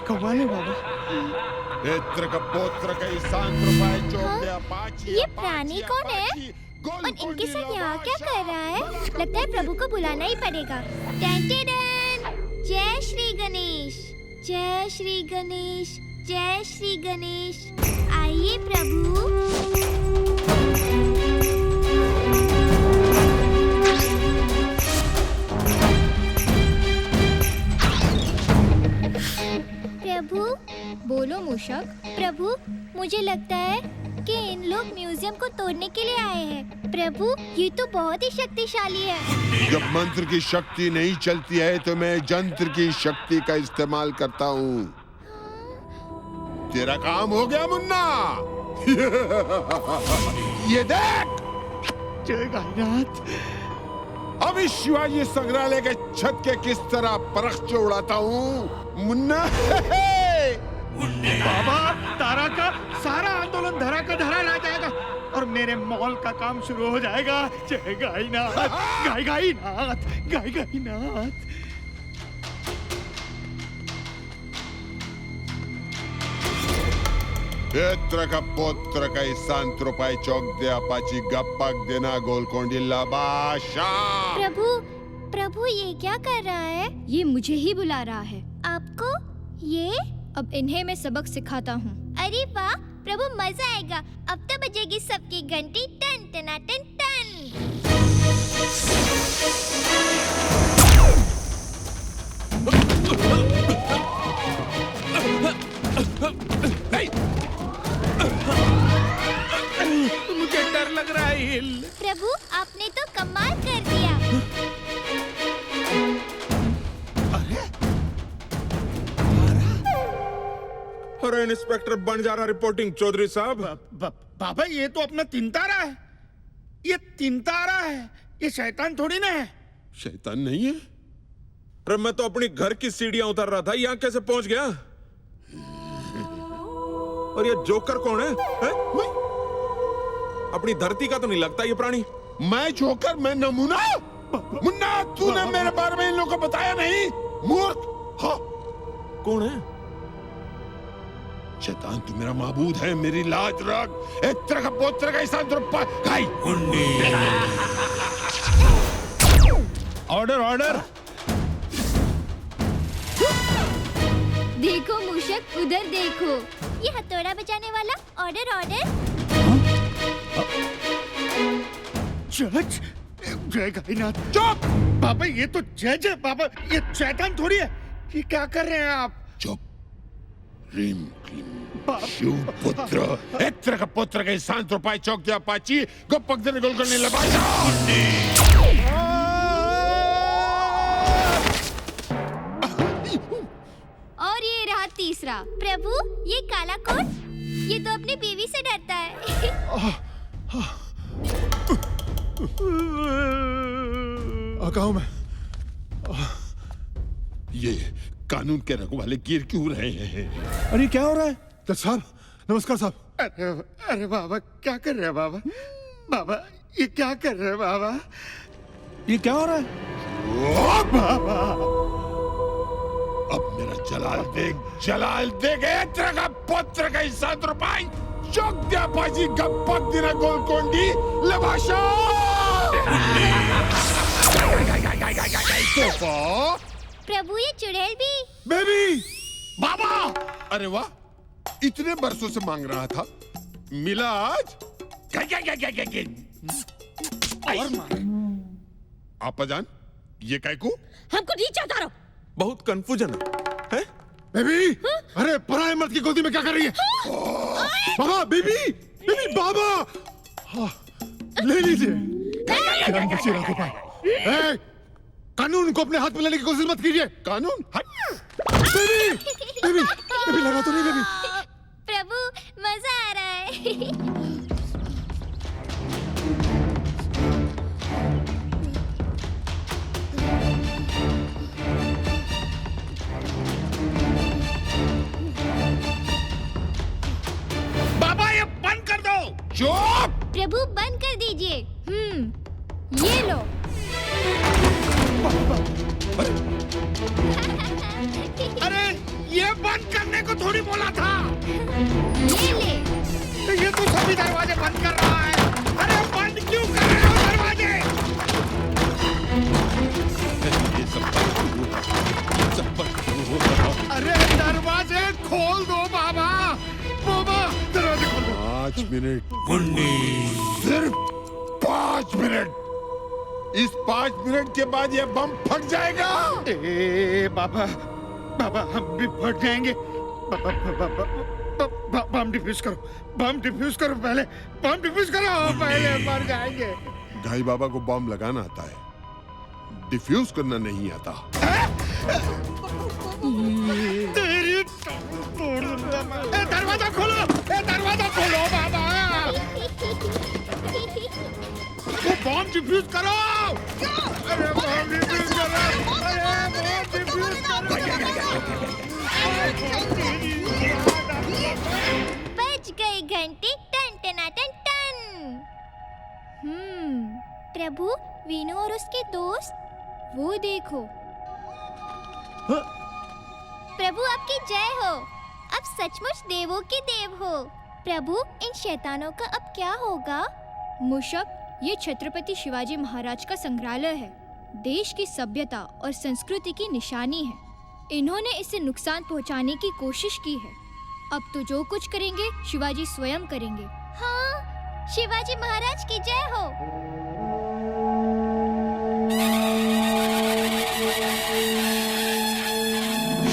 कमाल है बाबा। नेत्र का पोत्र का सांत्रोपाय चौक पाची। ये प्राणी कौन है और इनके साथ यहाँ क्या कर रहा है? लगता है प्रभु को बुलाना ही पड़ेगा। जय श्री गणेश, जय श्री गणेश, जय श्री गणेश। आइए प्रभु। प्रभु। बोलो मूषक। प्रभु, मुझे लगता है कि इन लोग म्यूजियम को तोड़ने के लिए आए हैं। प्रभु, ये तो बहुत ही शक्तिशाली है। जब मंत्र की शक्ति नहीं चलती है तो मैं जंत्र की शक्ति का इस्तेमाल करता हूँ। तेरा काम हो गया मुन्ना। ये देख। जय गायनाथ। अभी शिवाजी संग्रहालय के छत के किस तरह परख उड़ाता हूँ मुन्ना। बाबा, तारा का सारा आंदोलन धरा का धरा रह जाएगा और मेरे मॉल का काम शुरू हो जाएगा। जय गायनाथ, गायनाथ, गायनाथ। पेत्र का पुत्र का सांत्रोपाय चौक दे अपाची गप्पक देना गोलकोंडी लबाशा। प्रभु ये क्या कर रहा है? ये मुझे ही बुला रहा है। आपको? ये अब इन्हें मैं सबक सिखाता हूँ। अरे वाह प्रभु, मजा आएगा। अब तो बजेगी सबकी घंटी टन टना टन टन। मुझे डर लग रहा है। प्रभु, आपने तो कमाल कर दिया। अरे इंस्पेक्टर बन जा रहा रिपोर्टिंग चौधरी साहब। बाबा, ये तो अपना तीन तारा है। ये तीन तारा है, ये शैतान थोड़ी ना है। शैतान नहीं है। अरे मैं तो अपनी घर की सीढ़ियां उतर रहा था, यहाँ कैसे पहुंच गया? और ये जोकर कौन है? अपनी धरती का तो नहीं लगता ये प्राणी। मैं जोकर? मैं नमूना? मुन्ना, तूने मेरे बारे में इन लोगों को बताया नहीं? मूर्ख। हाँ, कौन है? शैतान, तू मेरा माबूद है, मेरी लाज रख। इत्र का पुत्र का सांत्रोपाय। Order, order. देखो मूषक उधर देखो, ये हथौड़ा बजाने वाला। Order order. जज, जय गायनाथ। चुप बाबा, ये तो जज है बाबा, ये शैतान थोड़ी है। ये क्या कर रहे हैं आप? चुप। रीम क्लीम शिव पुत्र एत्र का पुत्र के शांत रूपाय चौक दिया पाची गोपक दिन गोलगोल लबाशा। और ये रहा तीसरा। प्रभु, ये काला कोट, ये तो अपनी बीवी से डरता है। आगाऊ मैं ये कानून के रखवाले गिर क्यों रहे हैं? अरे क्या हो रहा है? तो साहब नमस्कार साहब। अरे बाबा क्या कर रहे हैं बाबा? बाबा ये क्या कर रहे हैं बाबा? ये क्या हो रहा है? ओ बाबा, अब मेरा जलाल देख एत्र का पुत्र का शांत रूपाय चौक दिया पाची गोपक दिन गोलकोंडी लबाशा। प्रभु, ये चुड़ैल भी। बेबी बाबा, अरे वाह, इतने बरसों से मांग रहा था, मिला आज। और मार। आपा जान, ये काय को? हमको नीचे उतारो। बहुत कंफ्यूजन है? बेबी, अरे पराये मर्द की गोदी में क्या कर रही है? बाबा, बेबी, बेबी बाबा, ले लीजिए। बच्चे रखो पाए। कानून को अपने हाथ में लेने की कोशिश मत कीजिए। कानून बेबी, बेबी, बेबी लगा तो नहीं बेबी? प्रभु, मजा आ रहा है। बाबा ये बंद कर दो। चुप। प्रभु, बंद कर दीजिए। ये लो। अरे ये बंद करने को थोड़ी बोला था। ये ले। ये तो सभी दरवाजे बंद कर रहा है। अरे बंद क्यों कर रहे हो दरवाजे? अरे दरवाजे खोल दो बाबा। बाबा दरवाजे खोल दो। 5 मिनट सिर्फ 5 मिनट। इस 5 मिनट के बाद ये बम फट जाएगा। ए बाबा, बाबा हम भी फट जाएंगे। बम डिफ्यूज करो, बम डिफ्यूज करो पहले, बम डिफ्यूज करो पहले, मर जाएंगे। ढाई बाबा को बम लगाना आता है, डिफ्यूज करना नहीं आता। दरवाजा खोलो, दरवाजा खोलो बाबा। वो बम डिफ्यूज करो। अरे बम डिफ्यूज करो, अरे बम डिफ्यूज करो। बज गई घंटी, टन टना टन टन। प्रभु, वीनू और उसके दोस्त, वो देखो। प्रभु, आपकी जय हो। अब सचमुच देवों के देव हो। प्रभु, इन शैतानों का अब क्या होगा? मूषक, ये छत्रपति शिवाजी महाराज का संग्रहालय है। देश की सभ्यता और संस्कृति की निशानी है। इन्होंने इसे नुकसान पहुंचाने की कोशिश की है। अब तो जो कुछ करेंगे शिवाजी स्वयं करेंगे। हाँ, शिवाजी महाराज की जय हो।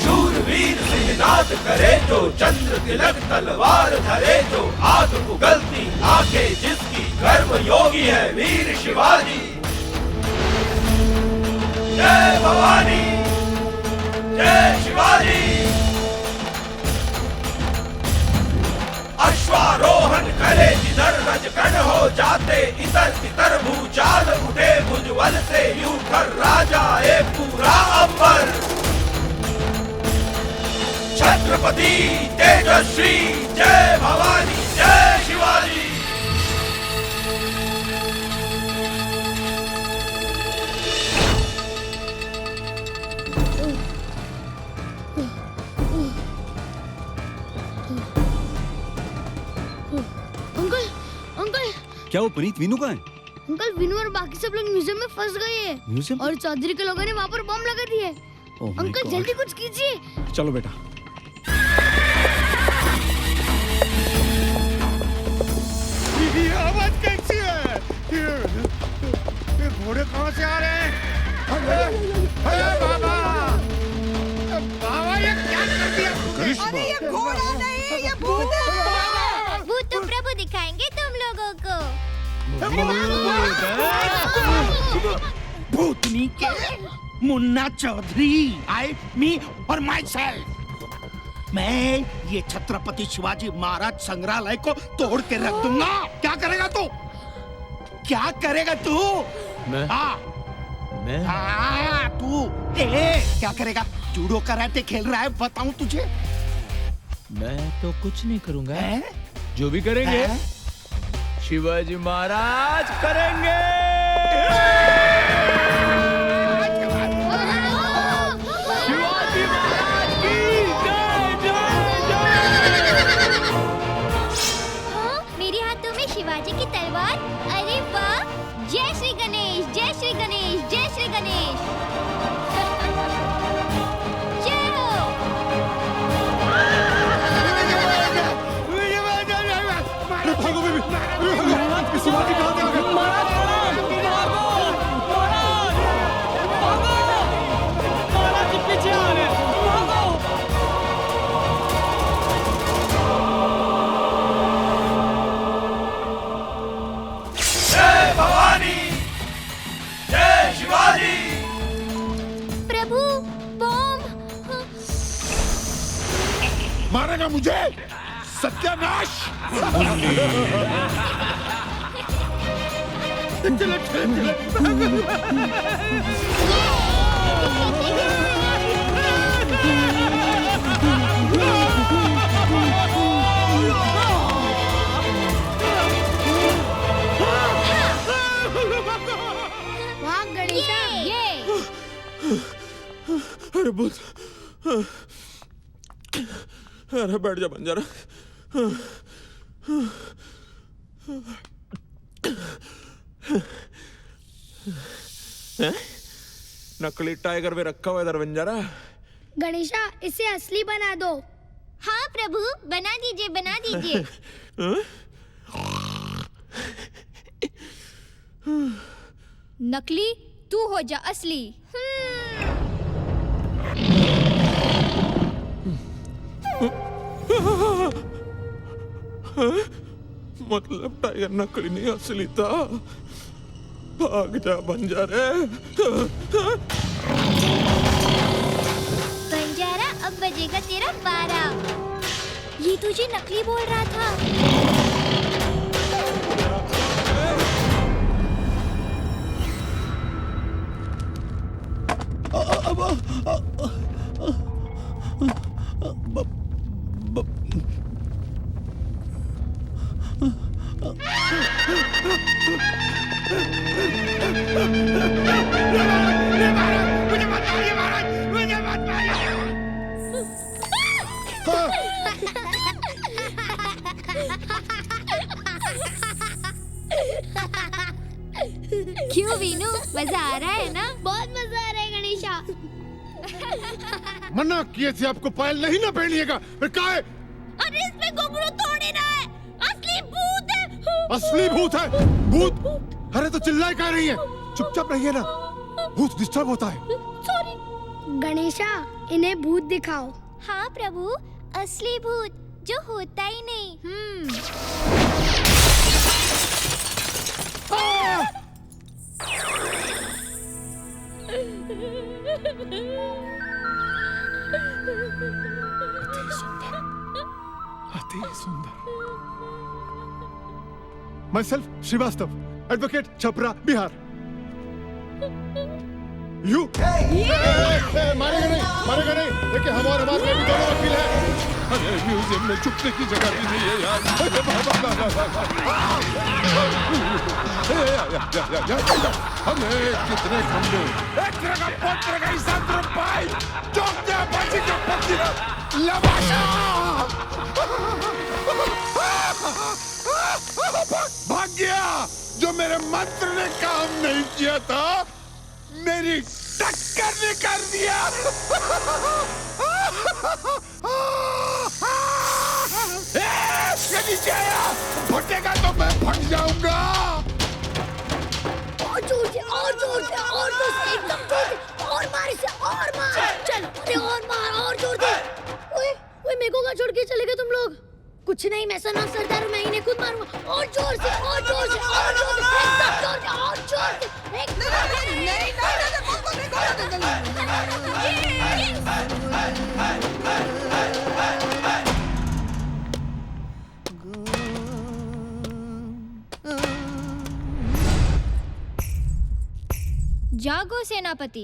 शूरवीर सिंहनाद करे जो, चंद्र तिलक तलवार धरे जो, आग उगलती आंखें जिसकी, कर्म योगी है वीर शिवाजी। जय भवानी, जय शिवाजी। अश्वारोहण करे जिधर रजकण हो जाते, इतर तितर भूचाल उठे भुजबल से, यूं कर राजा एक पूरा अंबर। छत्रपति तेजस्वी, जय भवानी, जय शिवाजी। Uncle, uncle. क्या वो पुनीत वीनू का है? अंकल, वीनू और बाकी सब लोग म्यूजियम में फंस गए हैं। म्यूजियम? और चौधरी के लोगों ने वहाँ पर बम लगा दिए। Oh my uncle God. जल्दी कुछ कीजिए। चलो बेटा। आवाज कैसी है? ये घोड़े कहाँ से आ रहे हैं? अरे बाबा, बाबा ये क्या कर दिया? अरे ये घोड़ा नहीं, ये भूत है। भूत तो प्रभु दिखाएंगे तुम लोगों को। भूतनी के मुन्ना चौधरी, आई मी और माई सेल्फ। मैं ये छत्रपति शिवाजी महाराज संग्रहालय को तोड़ के रख दूंगा। क्या करेगा तू? क्या करेगा तू? मैं तू क्या करेगा? जूडो कराटे खेल रहा है, बताऊं तुझे? मैं तो कुछ नहीं करूंगा। जो भी करेंगे शिवाजी महाराज करेंगे। शिवाजी महाराज की जय जय जय। हाँ, मेरे हाथों में शिवाजी की तलवार। अरे वाह! जय श्री गणेश, जय श्री गणेश, जय श्री गणेश। जय हो। भागो बेबी, भागो। शिवाजी कहाँ पे आ गए? पीछे आ रहे हैं। जय भवानी, जय शिवाजी। प्रभु, बम। मारेगा मुझे? सत्यानाश! चलो चलो वाह गणेशा, अरे भूत, अरे बैठ जा बंजारा। नकली टाइगर में रखा हुआ इधर बंजारा। गणेशा इसे असली बना दो। हाँ प्रभु, बना दीजिए, बना दीजिए। नकली तू हो जा असली। मतलब टाइगर नकली नहीं असली था। भाग जा बंजारे। बंजारा अब बजेगा तेरा 12। ये तुझे नकली बोल रहा था। क्यों वीनू, मजा आ रहा है ना? बहुत मजा आ रहा है गणेशा। मना किए थे आपको पायल नहीं ना पहनिएगा, फिर क्या है? अरे इसमें घुंघरू तोड़े ना है, असली भूत है। असली भूत है? भूत? अरे तो चिल्लाए क्या रही है? चुपचाप रहिए ना, भूत डिस्टर्ब होता है। सॉरी। गणेशा इन्हें भूत दिखाओ। हाँ प्रभु, असली भूत जो होता ही नहीं। अति सुंदर। Myself Srivastava, advocate Chhapra Bihar. You मारेगा नहीं, देखिए हम और हमारे भी दोनों वकील हैं। अरे म्यूजियम में छुपने की जगह भी नहीं है यार। हमें कितने खंडे एक तरह का पत्र का हिसाब रुपए चौक जा बाजी का पत्र लबाशा भाग गया। जो मेरे मंत्र ने काम नहीं किया था, मेरी टक्कर ने कर दिया। नीचे आया, फटेगा तो मैं फट जाऊंगा। और जोर से, और जोर से, और जोर से, एकदम जोर से, और मार इसे, और मार। चल, अरे और मार, और जोर से। ओए, ओए मेरे को कहाँ छोड़ के चले गए तुम लोग? कुछ नहीं, मैं सना सरदार हूँ, मैं इन्हें खुद मारूंगा। और जोर से, और जोर से, और जोर से, एकदम जोर से, और जोर से, एकदम। जागो सेनापति।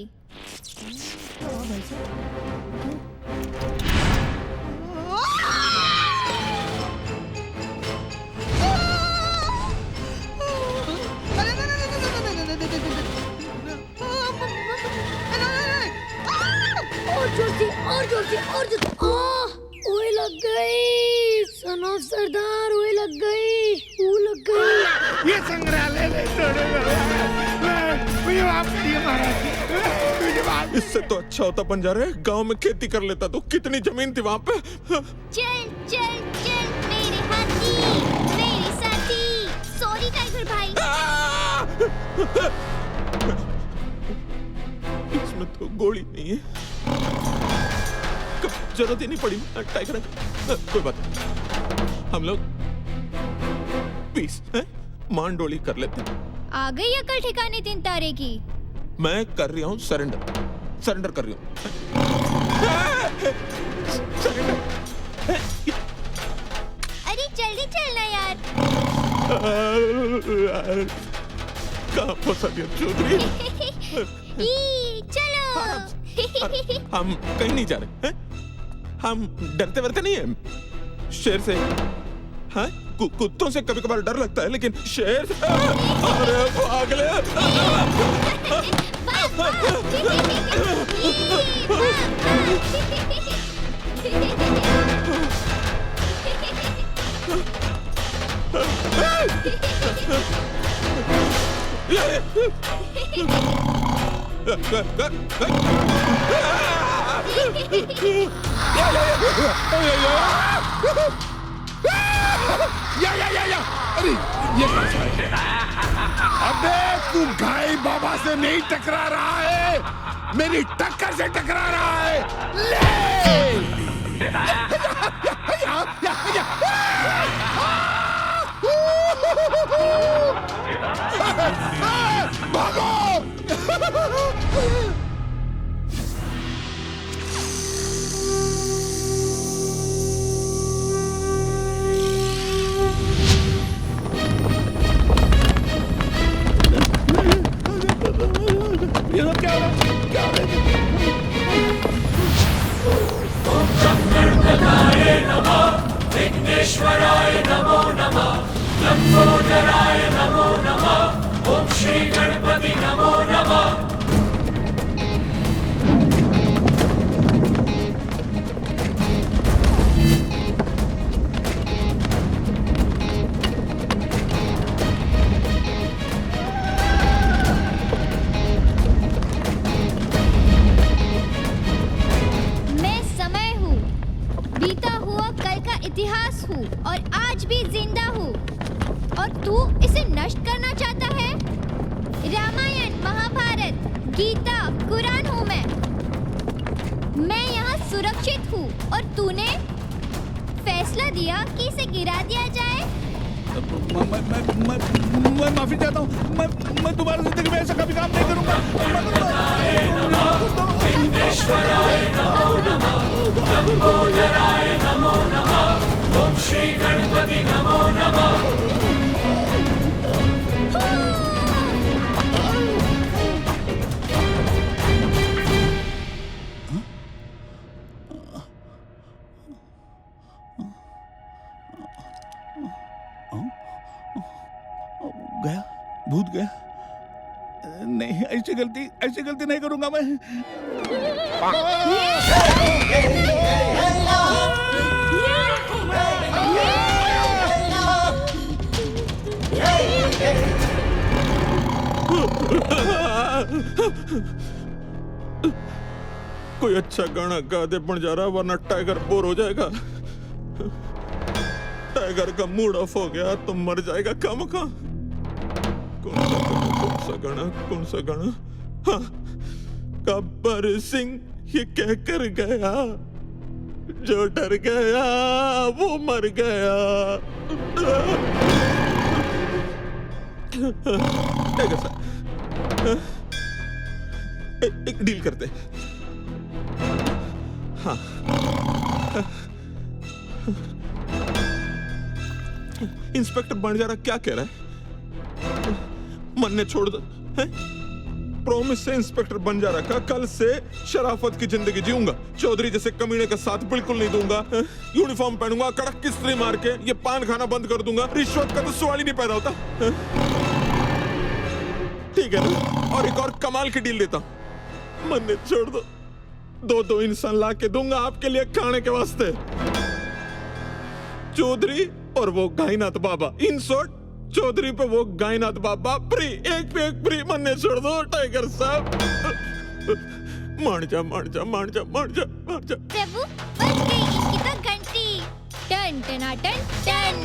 और जोर से, और जोर से, और जोर से। ओए लग गई, सन ऑफ सरदार, ओए लग गई, वो लग गई। ये संग्रहालय नहीं तोड़ेगा, मुझे माफ कीजिए महाराज, मुझे माफ। इससे तो अच्छा होता बंजारे गांव में खेती कर लेता तो कितनी जमीन थी वहाँ पे। चल चल चल मेरे हाथी, मेरे साथी। सॉरी टाइगर भाई। इसमें तो गोली नहीं है, जरूरत ही नहीं पड़ी टाइगर। कोई बात नहीं, हम लोग पीस मान डोली कर लेते हैं। आ गई अकल ठिकाने तीन तारे की। मैं कर रहा हूँ सरेंडर, सरेंडर कर रही हूँ। अरे जल्दी चलना यार। कहाँ फंसा दिया चौधरी? चलो। हम कहीं नहीं जा रहे हैं, हम डरते वरते नहीं हैं शेर से। हाँ कुत्तों से कभी कभार डर लगता है, लेकिन शेर से अरे पागले। या अरे ये अबे तू गाय बाबा से नहीं टकरा रहा है, मेरी टक्कर से टकरा रहा है। ले भागो। ये सब क्या हो रहा है? क्या हो रहा है? ओम गणपताय नमः, विघ्नेश्वराय नमो नमः, लंबोदराय नमो नमः, ओम श्री गणपति नमो नमः। इतिहास हूँ और आज भी जिंदा हूँ, और तू इसे नष्ट करना चाहता है? रामायण, महाभारत, गीता, कुरान हूँ मैं यहाँ सुरक्षित हूँ, और तूने फैसला दिया कि इसे गिरा दिया जाए। मैं माफी चाहता हूँ, मैं दोबारा जिंदगी में ऐसा कभी काम नहीं करूँगा। लंबोदराय नमो नमः, ओम श्री गणपति नमो नमः। गया, भूत गया। नहीं, ऐसी गलती नहीं करूंगा मैं। कोई अच्छा गाना गा दे बन जा रहा, वरना टाइगर बोर हो जाएगा। टाइगर का मूड ऑफ हो गया तो मर जाएगा खामखा। कौन सा गाना? हाँ, गब्बर सिंह ये कह कर गया, जो डर गया वो मर गया। टाइगर साहब, एक डील करते। हाँ, इंस्पेक्टर बंजारा क्या कह रहा है? मन ने छोड़ दो है? प्रॉमिस से इंस्पेक्टर बंजारा का कल से शराफत की जिंदगी जीऊंगा। चौधरी जैसे कमीने का साथ बिल्कुल नहीं दूंगा। यूनिफॉर्म पहनूंगा, कड़क की स्त्री मार के ये पान खाना बंद कर दूंगा। रिश्वत का तो सवाल ही नहीं पैदा होता। ठीक है ना? और एक और कमाल की डील देता हूं। मन ने छोड़ दो, दो इंसान ला के दूंगा आपके लिए खाने के वास्ते। चौधरी और वो गायनाथ बाबा, इन शॉर्ट चौधरी पे वो गायनाथ बाबा फ्री, एक पे एक फ्री। मन ने छोड़ दो टाइगर साहब। मान जा। प्रभु, बज गई इनकी तो घंटी। टन टना टन टन।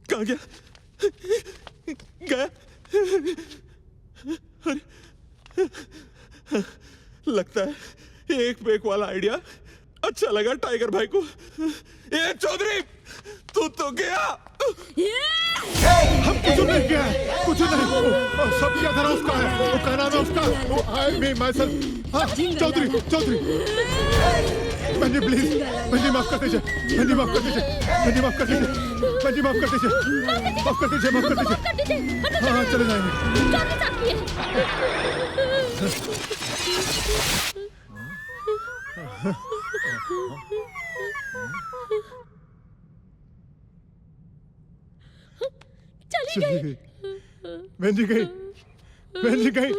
कहाँ गया? लगता है एक पेक वाला आइडिया अच्छा लगा टाइगर भाई को। ये चौधरी तू तो गया। हम कुछ नहीं किया, कुछ नहीं। सब किया था उसका है, वो क्या नाम है उसका? वो आई मी माय सेल्फ। हाँ, चौधरी बंजी प्लीज, बंजी माफ कर दीजिए, बंजी माफ कर दीजिए। हाँ, चले जाएंगे। चली गई। बंजी गई।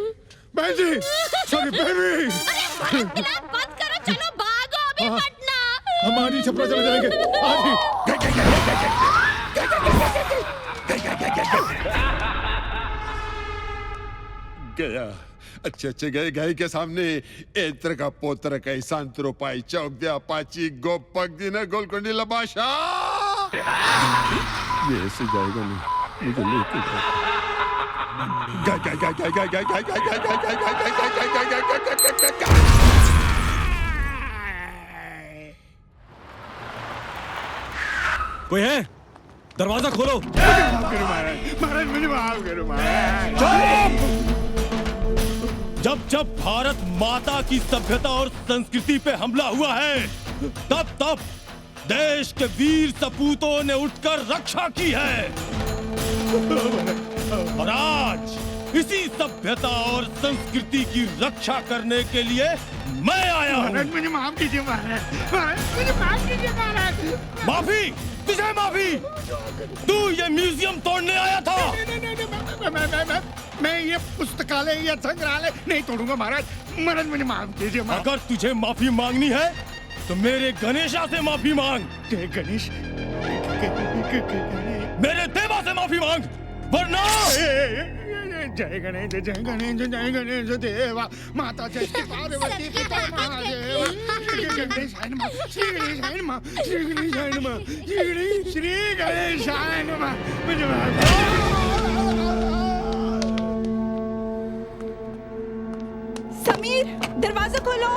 Sorry baby. बंद करो, चलो भागो, अभी हटना। हम आज ही छपरा चले जाएंगे, आज ही। गया अच्छे गए के सामने एंत्र का पोत्र का सांत्रो पाई चौक दिया पाची गोपक दिन गोलकोंडी लबाशा। ये ऐसे जाएगा नहीं, मुझे लेके कोई है? दरवाजा खोलो। महाराज मुझे माफ करो महाराज। जब भारत माता की सभ्यता और संस्कृति पे हमला हुआ है, तब देश के वीर सपूतों ने उठकर रक्षा की है। और आज इसी सभ्यता और संस्कृति की रक्षा करने के लिए मैं आया हूँ। मुझे माफ कीजिए महाराज, मुझे माफ कीजिए महाराज। माफी? तुझे माफी? तू ये म्यूजियम तोड़ने आया था? मैं ये पुस्तकालय या संग्रहालय नहीं तोड़ूंगा महाराज। महाराज मुझे माफ कीजिए। अगर तुझे माफी मांगनी है तो मेरे गणेशा से माफी मांग। गणेश? मेरे देवा से माफी मांग, वरना जय गणेश जय गणेश जय गणेश देवा माता जय पार्वती पिता महादेव श्री गणेशाय नमः श्री गणेशाय नमः श्री गणेशाय नमः श्री गणेशाय नमः। समीर, दरवाजा खोलो।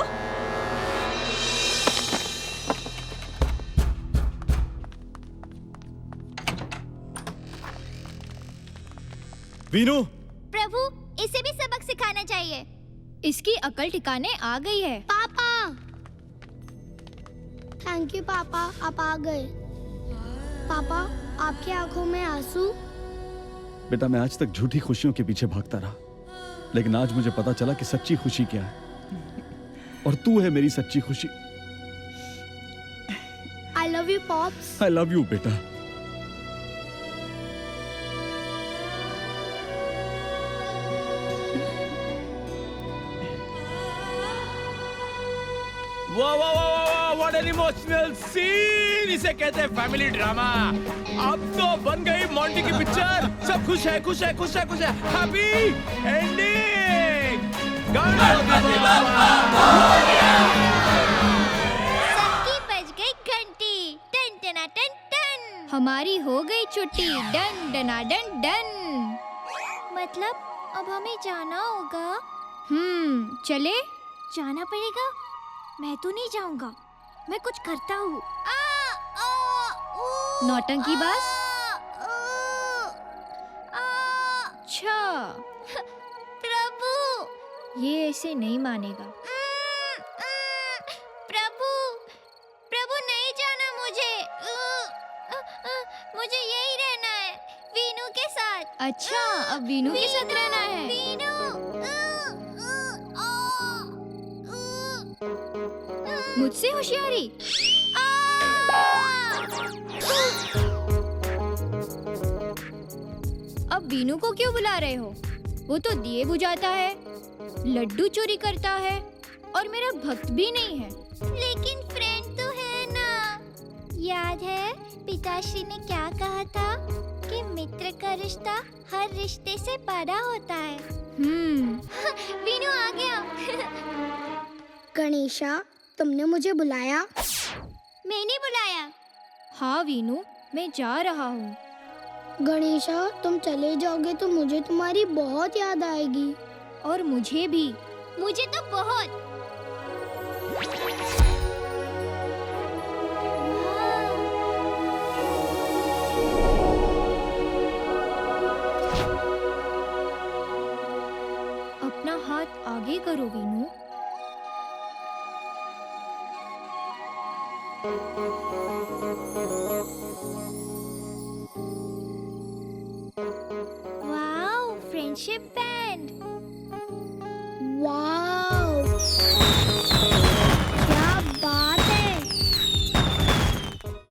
वीनू, प्रभु, इसे भी सबक सिखाना चाहिए। इसकी अकल ठिकाने आ गई है। पापा, थैंक यू पापा, आप आ गए। पापा, आपकी आंखों में आंसू? बेटा, मैं आज तक झूठी खुशियों के पीछे भागता रहा, लेकिन आज मुझे पता चला कि सच्ची खुशी क्या है, और तू है मेरी सच्ची खुशी। I love you, Pops. I love you, बेटा। वाह, व्हाट एन इमोशनल सीन। इसे कहते हैं फैमिली ड्रामा। अब तो बन गई मोंटी की पिक्चर। सब खुश है, हैप्पी एंडिंग। गणपति बप्पा मोरया। सबकी बज गई घंटी, टन टना टन टन। हमारी हो गई छुट्टी, डन डना डन डन। मतलब अब हमें जाना होगा। चले? जाना पड़ेगा? मैं तो नहीं जाऊंगा, मैं कुछ करता हूँ। नौटंकी बाज। अच्छा प्रभु, ये ऐसे नहीं मानेगा। प्रभु, प्रभु नहीं जाना मुझे। मुझे यही रहना है वीनू के साथ। अच्छा, अब वीनू के साथ रहना है। मुझसे होशियारी। अब वीनू को क्यों बुला रहे हो? वो तो दिए बुझाता है, लड्डू चोरी करता है और मेरा भक्त भी नहीं है। लेकिन फ्रेंड तो है ना। याद है पिताश्री ने क्या कहा था कि मित्र का रिश्ता हर रिश्ते से बड़ा होता है। वीनू आ गया। गणेशा, तुमने मुझे बुलाया? मैंने बुलाया। हाँ वीनू, मैं जा रहा हूँ। गणेशा, तुम चले जाओगे तो मुझे तुम्हारी बहुत याद आएगी। और मुझे भी। मुझे तो बहुत। अपना हाथ आगे करो Veenu. Wow, friendship band. Wow.